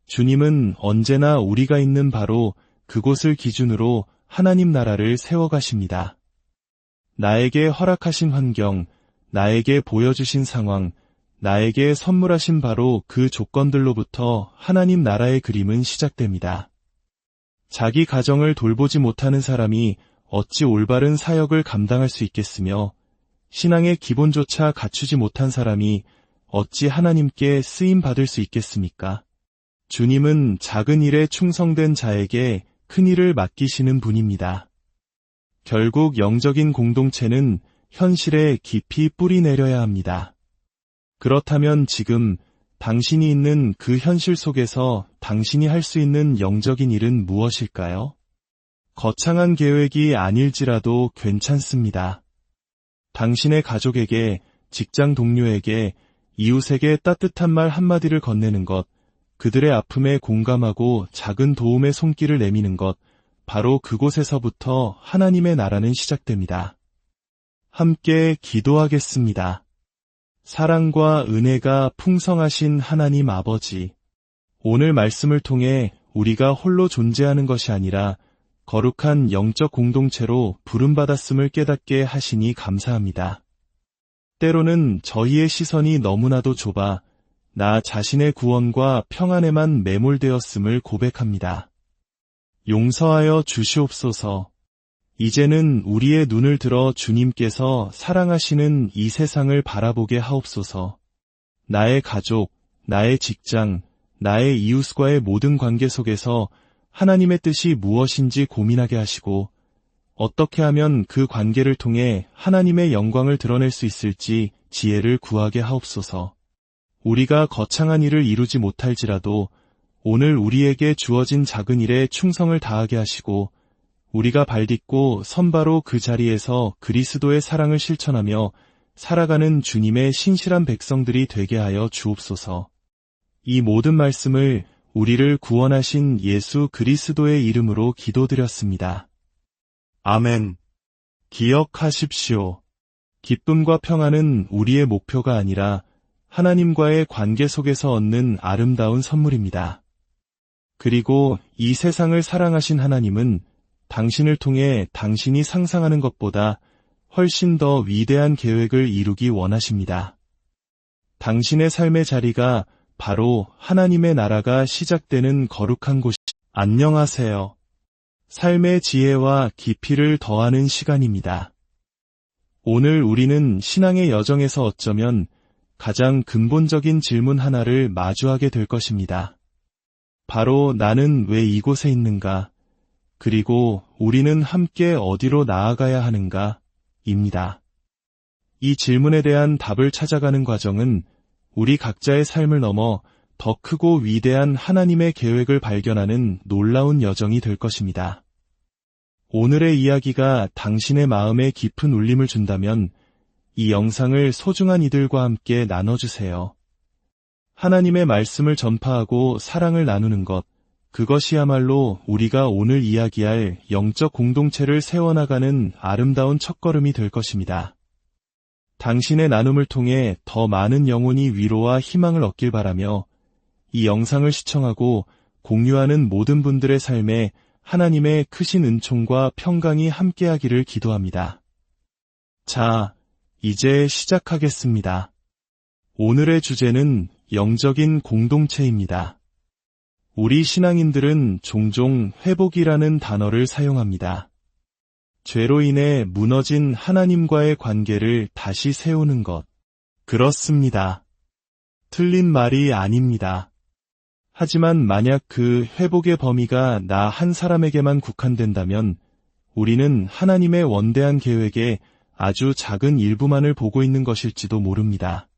주님은 언제나 우리가 있는 바로 그곳을 기준으로 하나님 나라를 세워가십니다. 나에게 허락하신 환경, 나에게 보여주신 상황, 나에게 선물하신 바로 그 조건들로부터 하나님 나라의 그림은 시작됩니다. 자기 가정을 돌보지 못하는 사람이 어찌 올바른 사역을 감당할 수 있겠으며 신앙의 기본조차 갖추지 못한 사람이 어찌 하나님께 쓰임받을 수 있겠습니까? 주님은 작은 일에 충성된 자에게 큰 일을 맡기시는 분입니다. 결국 영적인 공동체는 현실에 깊이 뿌리 내려야 합니다. 그렇다면 지금 당신이 있는 그 현실 속에서 당신이 할 수 있는 영적인 일은 무엇일까요? 거창한 계획이 아닐지라도 괜찮습니다. 당신의 가족에게, 직장 동료에게, 이웃에게 따뜻한 말 한마디를 건네는 것, 그들의 아픔에 공감하고 작은 도움의 손길을 내미는 것, 바로 그곳에서부터 하나님의 나라는 시작됩니다. 함께 기도하겠습니다. 사랑과 은혜가 풍성하신 하나님 아버지, 오늘 말씀을 통해 우리가 홀로 존재하는 것이 아니라 거룩한 영적 공동체로 부름받았음을 깨닫게 하시니 감사합니다. 때로는 저희의 시선이 너무나도 좁아 나 자신의 구원과 평안에만 매몰되었음을 고백합니다. 용서하여 주시옵소서. 이제는 우리의 눈을 들어 주님께서 사랑하시는 이 세상을 바라보게 하옵소서. 나의 가족, 나의 직장, 나의 이웃과의 모든 관계 속에서 하나님의 뜻이 무엇인지 고민하게 하시고 어떻게 하면 그 관계를 통해 하나님의 영광을 드러낼 수 있을지 지혜를 구하게 하옵소서. 우리가 거창한 일을 이루지 못할지라도 오늘 우리에게 주어진 작은 일에 충성을 다하게 하시고 우리가 발딛고 선바로 그 자리에서 그리스도의 사랑을 실천하며 살아가는 주님의 신실한 백성들이 되게 하여 주옵소서. 이 모든 말씀을 우리를 구원하신 예수 그리스도의 이름으로 기도드렸습니다. 아멘. 기억하십시오. 기쁨과 평안은 우리의 목표가 아니라 하나님과의 관계 속에서 얻는 아름다운 선물입니다. 그리고 이 세상을 사랑하신 하나님은 당신을 통해 당신이 상상하는 것보다 훨씬 더 위대한 계획을 이루기 원하십니다. 당신의 삶의 자리가 바로 하나님의 나라가 시작되는 거룩한 곳이. 안녕하세요. 삶의 지혜와 깊이를 더하는 시간입니다. 오늘 우리는 신앙의 여정에서 어쩌면 가장 근본적인 질문 하나를 마주하게 될 것입니다. 바로 나는 왜 이곳에 있는가? 그리고 우리는 함께 어디로 나아가야 하는가? 입니다. 이 질문에 대한 답을 찾아가는 과정은 우리 각자의 삶을 넘어 더 크고 위대한 하나님의 계획을 발견하는 놀라운 여정이 될 것입니다. 오늘의 이야기가 당신의 마음에 깊은 울림을 준다면 이 영상을 소중한 이들과 함께 나눠주세요. 하나님의 말씀을 전파하고 사랑을 나누는 것, 그것이야말로 우리가 오늘 이야기할 영적 공동체를 세워나가는 아름다운 첫걸음이 될 것입니다. 당신의 나눔을 통해 더 많은 영혼이 위로와 희망을 얻길 바라며 이 영상을 시청하고 공유하는 모든 분들의 삶에 하나님의 크신 은총과 평강이 함께하기를 기도합니다. 자, 이제 시작하겠습니다. 오늘의 주제는 영적인 공동체입니다. 우리 신앙인들은 종종 회복이라는 단어를 사용합니다. 죄로 인해 무너진 하나님과의 관계를 다시 세우는 것. 그렇습니다. 틀린 말이 아닙니다. 하지만 만약 그 회복의 범위가 나 한 사람에게만 국한된다면 우리는 하나님의 원대한 계획에 아주 작은 일부만을 보고 있는 것일지도 모릅니다.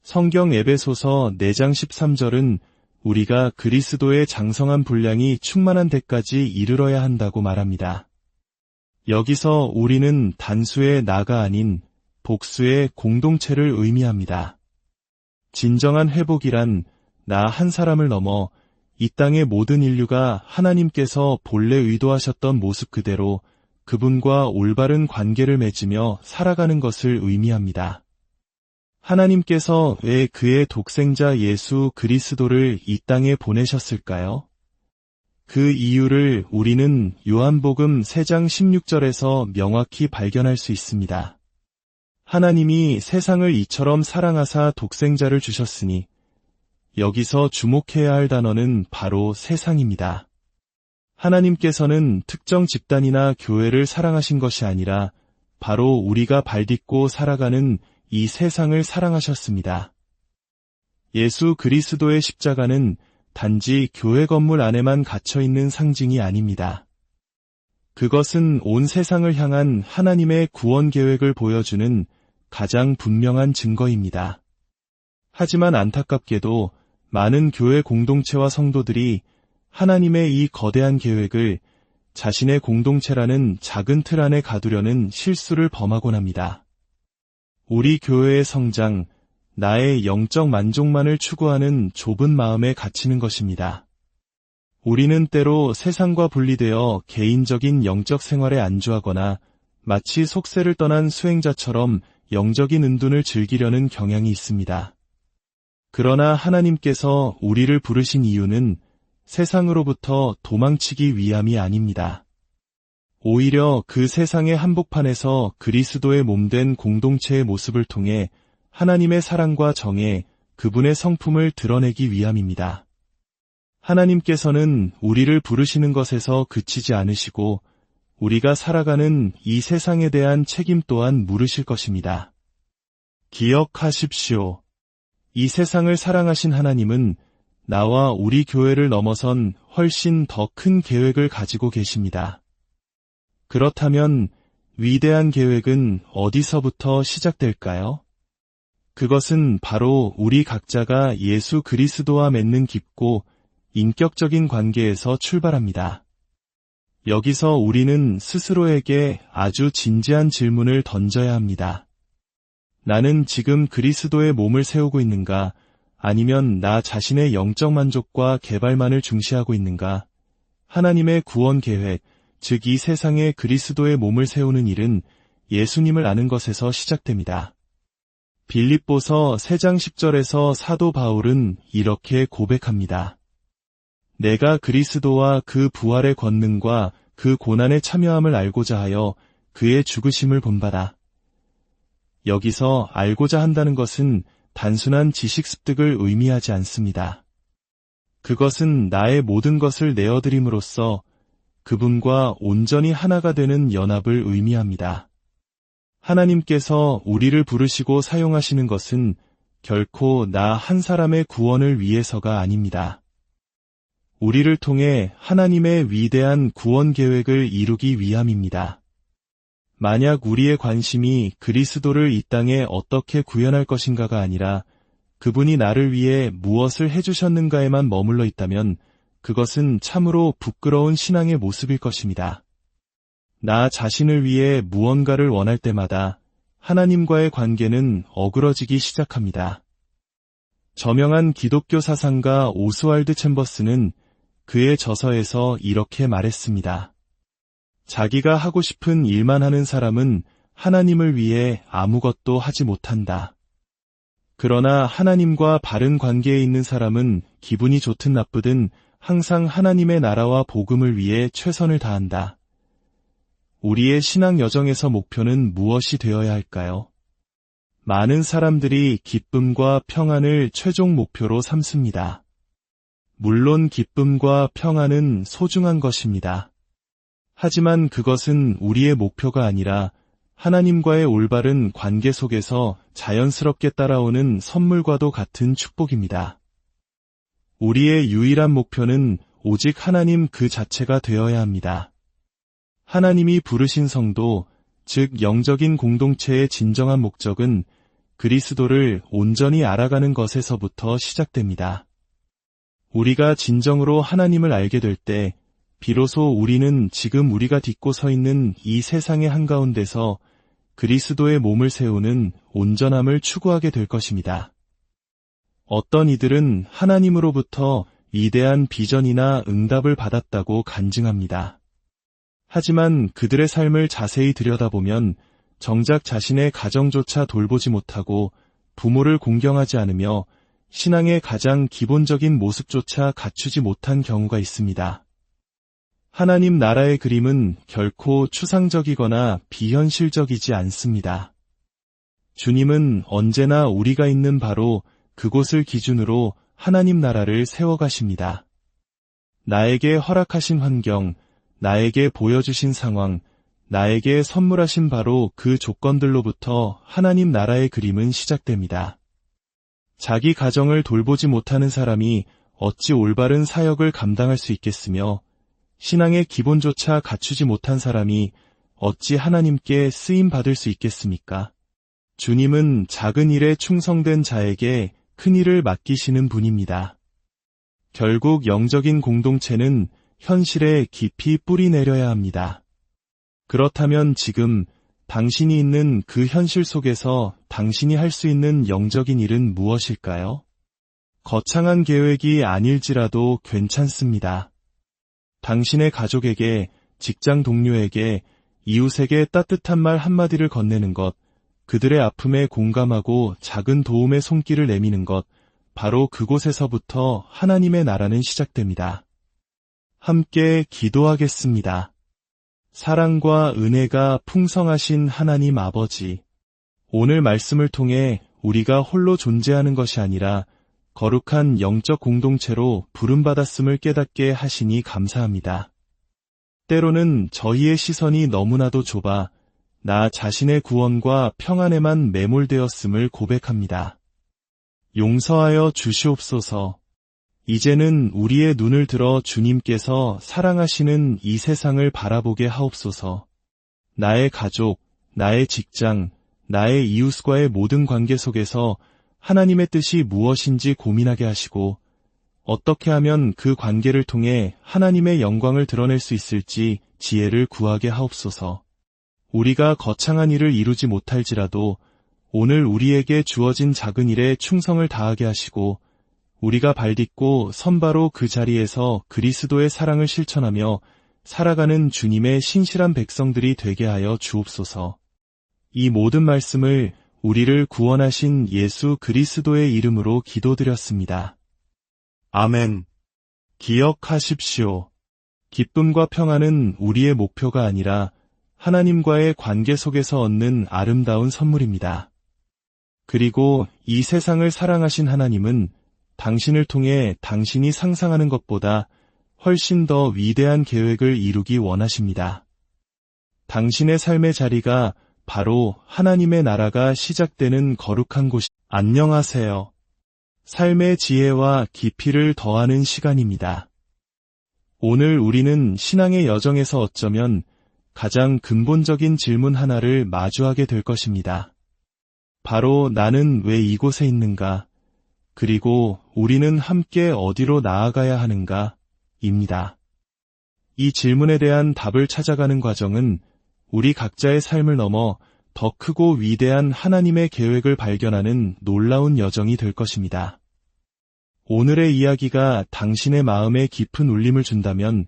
성경 에베소서 4장 13절은 우리가 그리스도의 장성한 분량이 충만한 데까지 이르러야 한다고 말합니다. 여기서 우리는 단수의 나가 아닌 복수의 공동체를 의미합니다. 진정한 회복이란 나 한 사람을 넘어 이 땅의 모든 인류가 하나님께서 본래 의도하셨던 모습 그대로 그분과 올바른 관계를 맺으며 살아가는 것을 의미합니다. 하나님께서 왜 그의 독생자 예수 그리스도를 이 땅에 보내셨을까요? 그 이유를 우리는 요한복음 3장 16절에서 명확히 발견할 수 있습니다. 하나님이 세상을 이처럼 사랑하사 독생자를 주셨으니 여기서 주목해야 할 단어는 바로 세상입니다. 하나님께서는 특정 집단이나 교회를 사랑하신 것이 아니라 바로 우리가 발딛고 살아가는 이 세상을 사랑하셨습니다. 예수 그리스도의 십자가는 단지 교회 건물 안에만 갇혀있는 상징이 아닙니다. 그것은 온 세상을 향한 하나님의 구원 계획을 보여주는 가장 분명한 증거입니다. 하지만 안타깝게도 많은 교회 공동체와 성도들이 하나님의 이 거대한 계획을 자신의 공동체라는 작은 틀 안에 가두려는 실수를 범하곤 합니다. 우리 교회의 성장, 나의 영적 만족만을 추구하는 좁은 마음에 갇히는 것입니다. 우리는 때로 세상과 분리되어 개인적인 영적 생활에 안주하거나 마치 속세를 떠난 수행자처럼 영적인 은둔을 즐기려는 경향이 있습니다. 그러나 하나님께서 우리를 부르신 이유는 세상으로부터 도망치기 위함이 아닙니다. 오히려 그 세상의 한복판에서 그리스도의 몸된 공동체의 모습을 통해 하나님의 사랑과 정에 그분의 성품을 드러내기 위함입니다. 하나님께서는 우리를 부르시는 것에서 그치지 않으시고 우리가 살아가는 이 세상에 대한 책임 또한 물으실 것입니다. 기억하십시오. 이 세상을 사랑하신 하나님은 나와 우리 교회를 넘어선 훨씬 더 큰 계획을 가지고 계십니다. 그렇다면 위대한 계획은 어디서부터 시작될까요? 그것은 바로 우리 각자가 예수 그리스도와 맺는 깊고 인격적인 관계에서 출발합니다. 여기서 우리는 스스로에게 아주 진지한 질문을 던져야 합니다. 나는 지금 그리스도의 몸을 세우고 있는가? 아니면 나 자신의 영적 만족과 개발만을 중시하고 있는가? 하나님의 구원 계획, 즉 이 세상에 그리스도의 몸을 세우는 일은 예수님을 아는 것에서 시작됩니다. 빌립보서 3장 10절에서 사도 바울은 이렇게 고백합니다. 내가 그리스도와 그 부활의 권능과 그 고난에 참여함을 알고자 하여 그의 죽으심을 본받아. 여기서 알고자 한다는 것은 단순한 지식 습득을 의미하지 않습니다. 그것은 나의 모든 것을 내어드림으로써 그분과 온전히 하나가 되는 연합을 의미합니다. 하나님께서 우리를 부르시고 사용하시는 것은 결코 나 한 사람의 구원을 위해서가 아닙니다. 우리를 통해 하나님의 위대한 구원 계획을 이루기 위함입니다. 만약 우리의 관심이 그리스도를 이 땅에 어떻게 구현할 것인가가 아니라 그분이 나를 위해 무엇을 해주셨는가에만 머물러 있다면 그것은 참으로 부끄러운 신앙의 모습일 것입니다. 나 자신을 위해 무언가를 원할 때마다 하나님과의 관계는 어그러지기 시작합니다. 저명한 기독교 사상가 오스왈드 챔버스는 그의 저서에서 이렇게 말했습니다. 자기가 하고 싶은 일만 하는 사람은 하나님을 위해 아무것도 하지 못한다. 그러나 하나님과 바른 관계에 있는 사람은 기분이 좋든 나쁘든 항상 하나님의 나라와 복음을 위해 최선을 다한다. 우리의 신앙 여정에서 목표는 무엇이 되어야 할까요? 많은 사람들이 기쁨과 평안을 최종 목표로 삼습니다. 물론 기쁨과 평안은 소중한 것입니다. 하지만 그것은 우리의 목표가 아니라 하나님과의 올바른 관계 속에서 자연스럽게 따라오는 선물과도 같은 축복입니다. 우리의 유일한 목표는 오직 하나님 그 자체가 되어야 합니다. 하나님이 부르신 성도, 즉 영적인 공동체의 진정한 목적은 그리스도를 온전히 알아가는 것에서부터 시작됩니다. 우리가 진정으로 하나님을 알게 될 때 비로소 우리는 지금 우리가 딛고 서 있는 이 세상의 한가운데서 그리스도의 몸을 세우는 온전함을 추구하게 될 것입니다. 어떤 이들은 하나님으로부터 위대한 비전이나 응답을 받았다고 간증합니다. 하지만 그들의 삶을 자세히 들여다보면 정작 자신의 가정조차 돌보지 못하고 부모를 공경하지 않으며 신앙의 가장 기본적인 모습조차 갖추지 못한 경우가 있습니다. 하나님 나라의 그림은 결코 추상적이거나 비현실적이지 않습니다. 주님은 언제나 우리가 있는 바로 그곳을 기준으로 하나님 나라를 세워가십니다. 나에게 허락하신 환경, 나에게 보여주신 상황, 나에게 선물하신 바로 그 조건들로부터 하나님 나라의 그림은 시작됩니다. 자기 가정을 돌보지 못하는 사람이 어찌 올바른 사역을 감당할 수 있겠으며 신앙의 기본조차 갖추지 못한 사람이 어찌 하나님께 쓰임받을 수 있겠습니까? 주님은 작은 일에 충성된 자에게 큰 일을 맡기시는 분입니다. 결국 영적인 공동체는 현실에 깊이 뿌리 내려야 합니다. 그렇다면 지금 당신이 있는 그 현실 속에서 당신이 할 수 있는 영적인 일은 무엇일까요? 거창한 계획이 아닐지라도 괜찮습니다. 당신의 가족에게, 직장 동료에게, 이웃에게 따뜻한 말 한마디를 건네는 것, 그들의 아픔에 공감하고 작은 도움의 손길을 내미는 것, 바로 그곳에서부터 하나님의 나라는 시작됩니다. 함께 기도하겠습니다. 사랑과 은혜가 풍성하신 하나님 아버지, 오늘 말씀을 통해 우리가 홀로 존재하는 것이 아니라 거룩한 영적 공동체로 부름받았음을 깨닫게 하시니 감사합니다. 때로는 저희의 시선이 너무나도 좁아 나 자신의 구원과 평안에만 매몰되었음을 고백합니다. 용서하여 주시옵소서. 이제는 우리의 눈을 들어 주님께서 사랑하시는 이 세상을 바라보게 하옵소서. 나의 가족, 나의 직장, 나의 이웃과의 모든 관계 속에서 하나님의 뜻이 무엇인지 고민하게 하시고 어떻게 하면 그 관계를 통해 하나님의 영광을 드러낼 수 있을지 지혜를 구하게 하옵소서. 우리가 거창한 일을 이루지 못할지라도 오늘 우리에게 주어진 작은 일에 충성을 다하게 하시고 우리가 발딛고 선바로 그 자리에서 그리스도의 사랑을 실천하며 살아가는 주님의 신실한 백성들이 되게 하여 주옵소서. 이 모든 말씀을 우리를 구원하신 예수 그리스도의 이름으로 기도드렸습니다. 아멘. 기억하십시오. 기쁨과 평안은 우리의 목표가 아니라 하나님과의 관계 속에서 얻는 아름다운 선물입니다. 그리고 이 세상을 사랑하신 하나님은 당신을 통해 당신이 상상하는 것보다 훨씬 더 위대한 계획을 이루기 원하십니다. 당신의 삶의 자리가 바로 하나님의 나라가 시작되는 거룩한 곳. 안녕하세요. 삶의 지혜와 깊이를 더하는 시간입니다. 오늘 우리는 신앙의 여정에서 어쩌면 가장 근본적인 질문 하나를 마주하게 될 것입니다. 바로 나는 왜 이곳에 있는가? 그리고 우리는 함께 어디로 나아가야 하는가? 입니다. 이 질문에 대한 답을 찾아가는 과정은 우리 각자의 삶을 넘어 더 크고 위대한 하나님의 계획을 발견하는 놀라운 여정이 될 것입니다. 오늘의 이야기가 당신의 마음에 깊은 울림을 준다면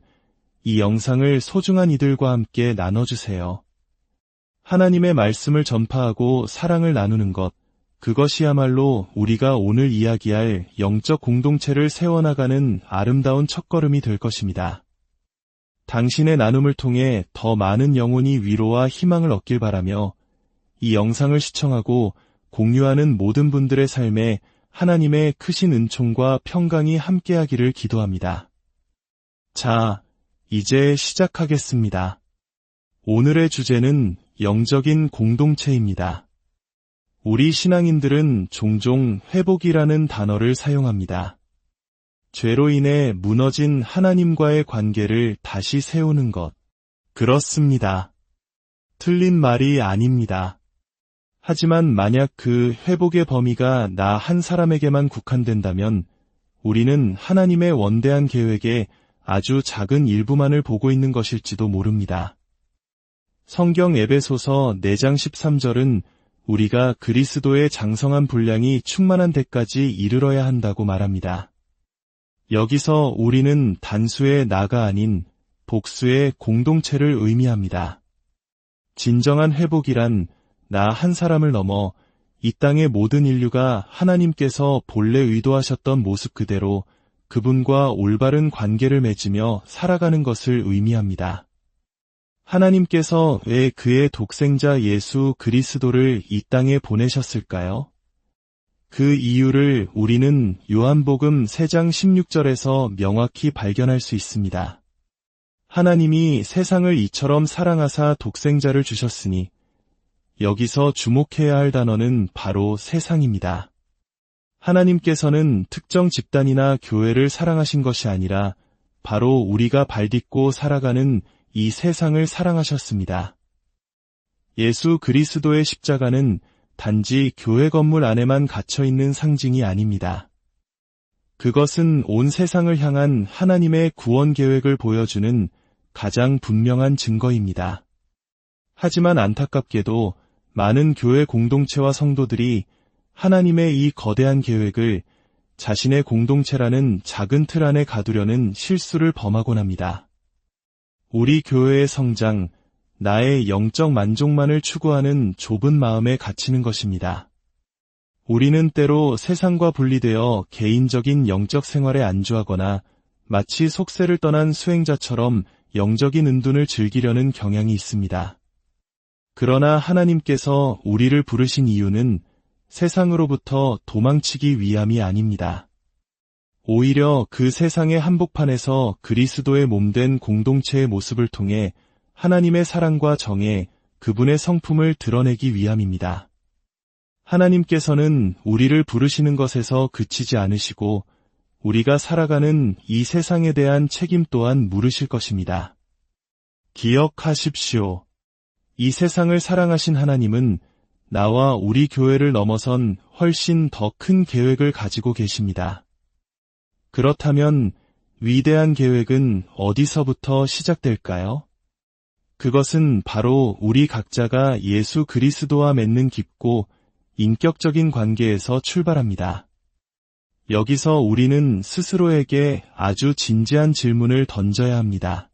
이 영상을 소중한 이들과 함께 나눠주세요. 하나님의 말씀을 전파하고 사랑을 나누는 것, 그것이야말로 우리가 오늘 이야기할 영적 공동체를 세워나가는 아름다운 첫걸음이 될 것입니다. 당신의 나눔을 통해 더 많은 영혼이 위로와 희망을 얻길 바라며 이 영상을 시청하고 공유하는 모든 분들의 삶에 하나님의 크신 은총과 평강이 함께하기를 기도합니다. 자, 이제 시작하겠습니다. 오늘의 주제는 영적인 공동체입니다. 우리 신앙인들은 종종 회복이라는 단어를 사용합니다. 죄로 인해 무너진 하나님과의 관계를 다시 세우는 것. 그렇습니다. 틀린 말이 아닙니다. 하지만 만약 그 회복의 범위가 나 한 사람에게만 국한된다면 우리는 하나님의 원대한 계획에 아주 작은 일부만을 보고 있는 것일지도 모릅니다. 성경 에베소서 4장 13절은 우리가 그리스도의 장성한 분량이 충만한 데까지 이르러야 한다고 말합니다. 여기서 우리는 단수의 나가 아닌 복수의 공동체를 의미합니다. 진정한 회복이란 나 한 사람을 넘어 이 땅의 모든 인류가 하나님께서 본래 의도하셨던 모습 그대로 그분과 올바른 관계를 맺으며 살아가는 것을 의미합니다. 하나님께서 왜 그의 독생자 예수 그리스도를 이 땅에 보내셨을까요? 그 이유를 우리는 요한복음 3장 16절에서 명확히 발견할 수 있습니다. 하나님이 세상을 이처럼 사랑하사 독생자를 주셨으니 여기서 주목해야 할 단어는 바로 세상입니다. 하나님께서는 특정 집단이나 교회를 사랑하신 것이 아니라 바로 우리가 발딛고 살아가는 이 세상을 사랑하셨습니다. 예수 그리스도의 십자가는 단지 교회 건물 안에만 갇혀있는 상징이 아닙니다. 그것은 온 세상을 향한 하나님의 구원 계획을 보여주는 가장 분명한 증거입니다. 하지만 안타깝게도 많은 교회 공동체와 성도들이 하나님의 이 거대한 계획을 자신의 공동체라는 작은 틀 안에 가두려는 실수를 범하곤 합니다. 우리 교회의 성장, 나의 영적 만족만을 추구하는 좁은 마음에 갇히는 것입니다. 우리는 때로 세상과 분리되어 개인적인 영적 생활에 안주하거나 마치 속세를 떠난 수행자처럼 영적인 은둔을 즐기려는 경향이 있습니다. 그러나 하나님께서 우리를 부르신 이유는 세상으로부터 도망치기 위함이 아닙니다. 오히려 그 세상의 한복판에서 그리스도의 몸된 공동체의 모습을 통해 하나님의 사랑과 정에 그분의 성품을 드러내기 위함입니다. 하나님께서는 우리를 부르시는 것에서 그치지 않으시고 우리가 살아가는 이 세상에 대한 책임 또한 물으실 것입니다. 기억하십시오. 이 세상을 사랑하신 하나님은 나와 우리 교회를 넘어선 훨씬 더 큰 계획을 가지고 계십니다. 그렇다면 위대한 계획은 어디서부터 시작될까요? 그것은 바로 우리 각자가 예수 그리스도와 맺는 깊고 인격적인 관계에서 출발합니다. 여기서 우리는 스스로에게 아주 진지한 질문을 던져야 합니다.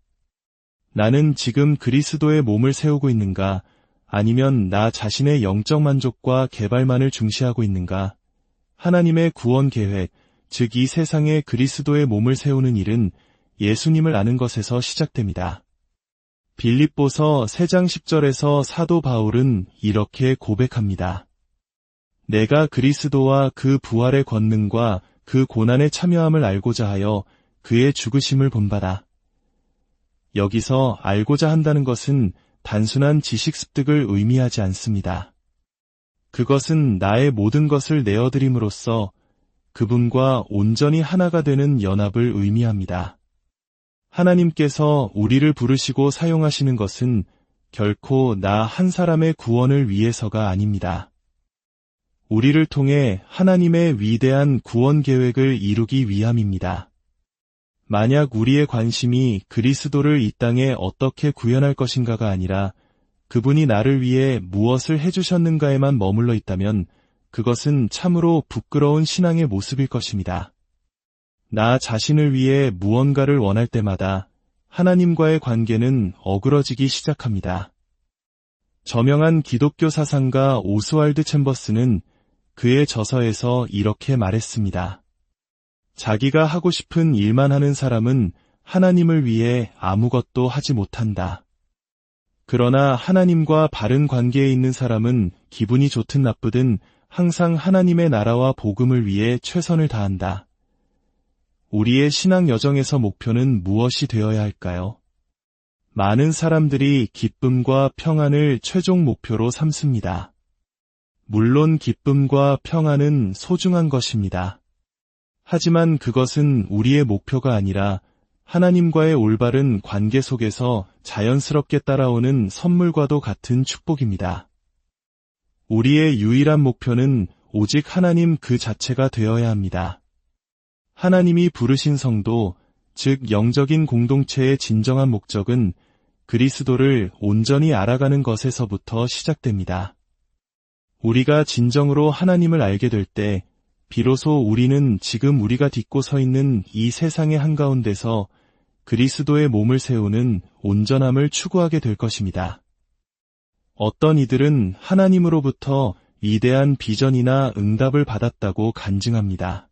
나는 지금 그리스도의 몸을 세우고 있는가? 아니면 나 자신의 영적 만족과 개발만을 중시하고 있는가? 하나님의 구원 계획, 즉 이 세상에 그리스도의 몸을 세우는 일은 예수님을 아는 것에서 시작됩니다. 빌립보서 3장 10절에서 사도 바울은 이렇게 고백합니다. 내가 그리스도와 그 부활의 권능과 그 고난에 참여함을 알고자 하여 그의 죽으심을 본받아. 여기서 알고자 한다는 것은 단순한 지식 습득을 의미하지 않습니다. 그것은 나의 모든 것을 내어드림으로써 그분과 온전히 하나가 되는 연합을 의미합니다. 하나님께서 우리를 부르시고 사용하시는 것은 결코 나 한 사람의 구원을 위해서가 아닙니다. 우리를 통해 하나님의 위대한 구원 계획을 이루기 위함입니다. 만약 우리의 관심이 그리스도를 이 땅에 어떻게 구현할 것인가가 아니라 그분이 나를 위해 무엇을 해주셨는가에만 머물러 있다면 그것은 참으로 부끄러운 신앙의 모습일 것입니다. 나 자신을 위해 무언가를 원할 때마다 하나님과의 관계는 어그러지기 시작합니다. 저명한 기독교 사상가 오스왈드 챔버스는 그의 저서에서 이렇게 말했습니다. 자기가 하고 싶은 일만 하는 사람은 하나님을 위해 아무것도 하지 못한다. 그러나 하나님과 바른 관계에 있는 사람은 기분이 좋든 나쁘든 항상 하나님의 나라와 복음을 위해 최선을 다한다. 우리의 신앙 여정에서 목표는 무엇이 되어야 할까요? 많은 사람들이 기쁨과 평안을 최종 목표로 삼습니다. 물론 기쁨과 평안은 소중한 것입니다. 하지만 그것은 우리의 목표가 아니라 하나님과의 올바른 관계 속에서 자연스럽게 따라오는 선물과도 같은 축복입니다. 우리의 유일한 목표는 오직 하나님 그 자체가 되어야 합니다. 하나님이 부르신 성도, 즉 영적인 공동체의 진정한 목적은 그리스도를 온전히 알아가는 것에서부터 시작됩니다. 우리가 진정으로 하나님을 알게 될 때 비로소 우리는 지금 우리가 딛고 서 있는 이 세상의 한가운데서 그리스도의 몸을 세우는 온전함을 추구하게 될 것입니다. 어떤 이들은 하나님으로부터 위대한 비전이나 응답을 받았다고 간증합니다.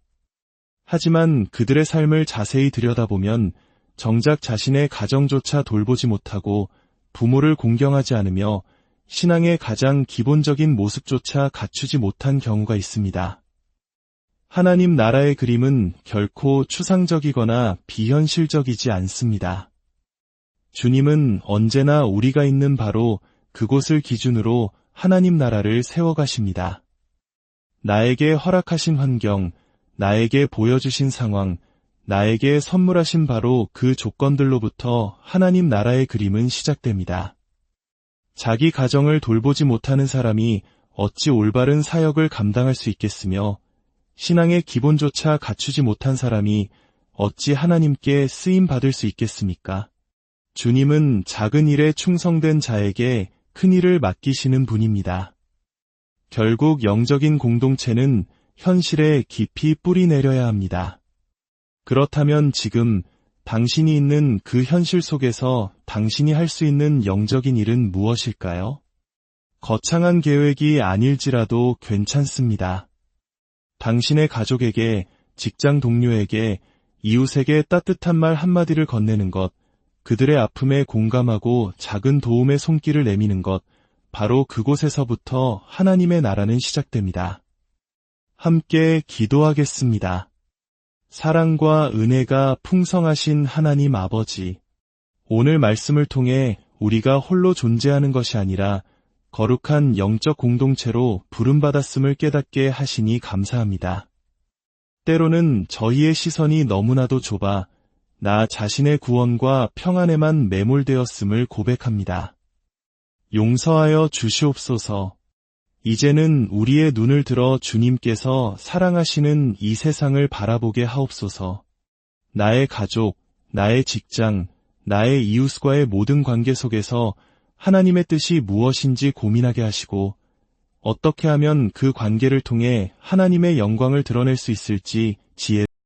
하지만 그들의 삶을 자세히 들여다보면 정작 자신의 가정조차 돌보지 못하고 부모를 공경하지 않으며 신앙의 가장 기본적인 모습조차 갖추지 못한 경우가 있습니다. 하나님 나라의 그림은 결코 추상적이거나 비현실적이지 않습니다. 주님은 언제나 우리가 있는 바로 그곳을 기준으로 하나님 나라를 세워가십니다. 나에게 허락하신 환경, 나에게 보여주신 상황, 나에게 선물하신 바로 그 조건들로부터 하나님 나라의 그림은 시작됩니다. 자기 가정을 돌보지 못하는 사람이 어찌 올바른 사역을 감당할 수 있겠으며 신앙의 기본조차 갖추지 못한 사람이 어찌 하나님께 쓰임받을 수 있겠습니까? 주님은 작은 일에 충성된 자에게 큰 일을 맡기시는 분입니다. 결국 영적인 공동체는 현실에 깊이 뿌리 내려야 합니다. 그렇다면 지금 당신이 있는 그 현실 속에서 당신이 할 수 있는 영적인 일은 무엇일까요? 거창한 계획이 아닐지라도 괜찮습니다. 당신의 가족에게, 직장 동료에게, 이웃에게 따뜻한 말 한마디를 건네는 것, 그들의 아픔에 공감하고 작은 도움의 손길을 내미는 것, 바로 그곳에서부터 하나님의 나라는 시작됩니다. 함께 기도하겠습니다. 사랑과 은혜가 풍성하신 하나님 아버지, 오늘 말씀을 통해 우리가 홀로 존재하는 것이 아니라 거룩한 영적 공동체로 부름받았음을 깨닫게 하시니 감사합니다. 때로는 저희의 시선이 너무나도 좁아 나 자신의 구원과 평안에만 매몰되었음을 고백합니다. 용서하여 주시옵소서. 이제는 우리의 눈을 들어 주님께서 사랑하시는 이 세상을 바라보게 하옵소서. 나의 가족, 나의 직장, 나의 이웃과의 모든 관계 속에서 하나님의 뜻이 무엇인지 고민하게 하시고 어떻게 하면 그 관계를 통해 하나님의 영광을 드러낼 수 있을지 지혜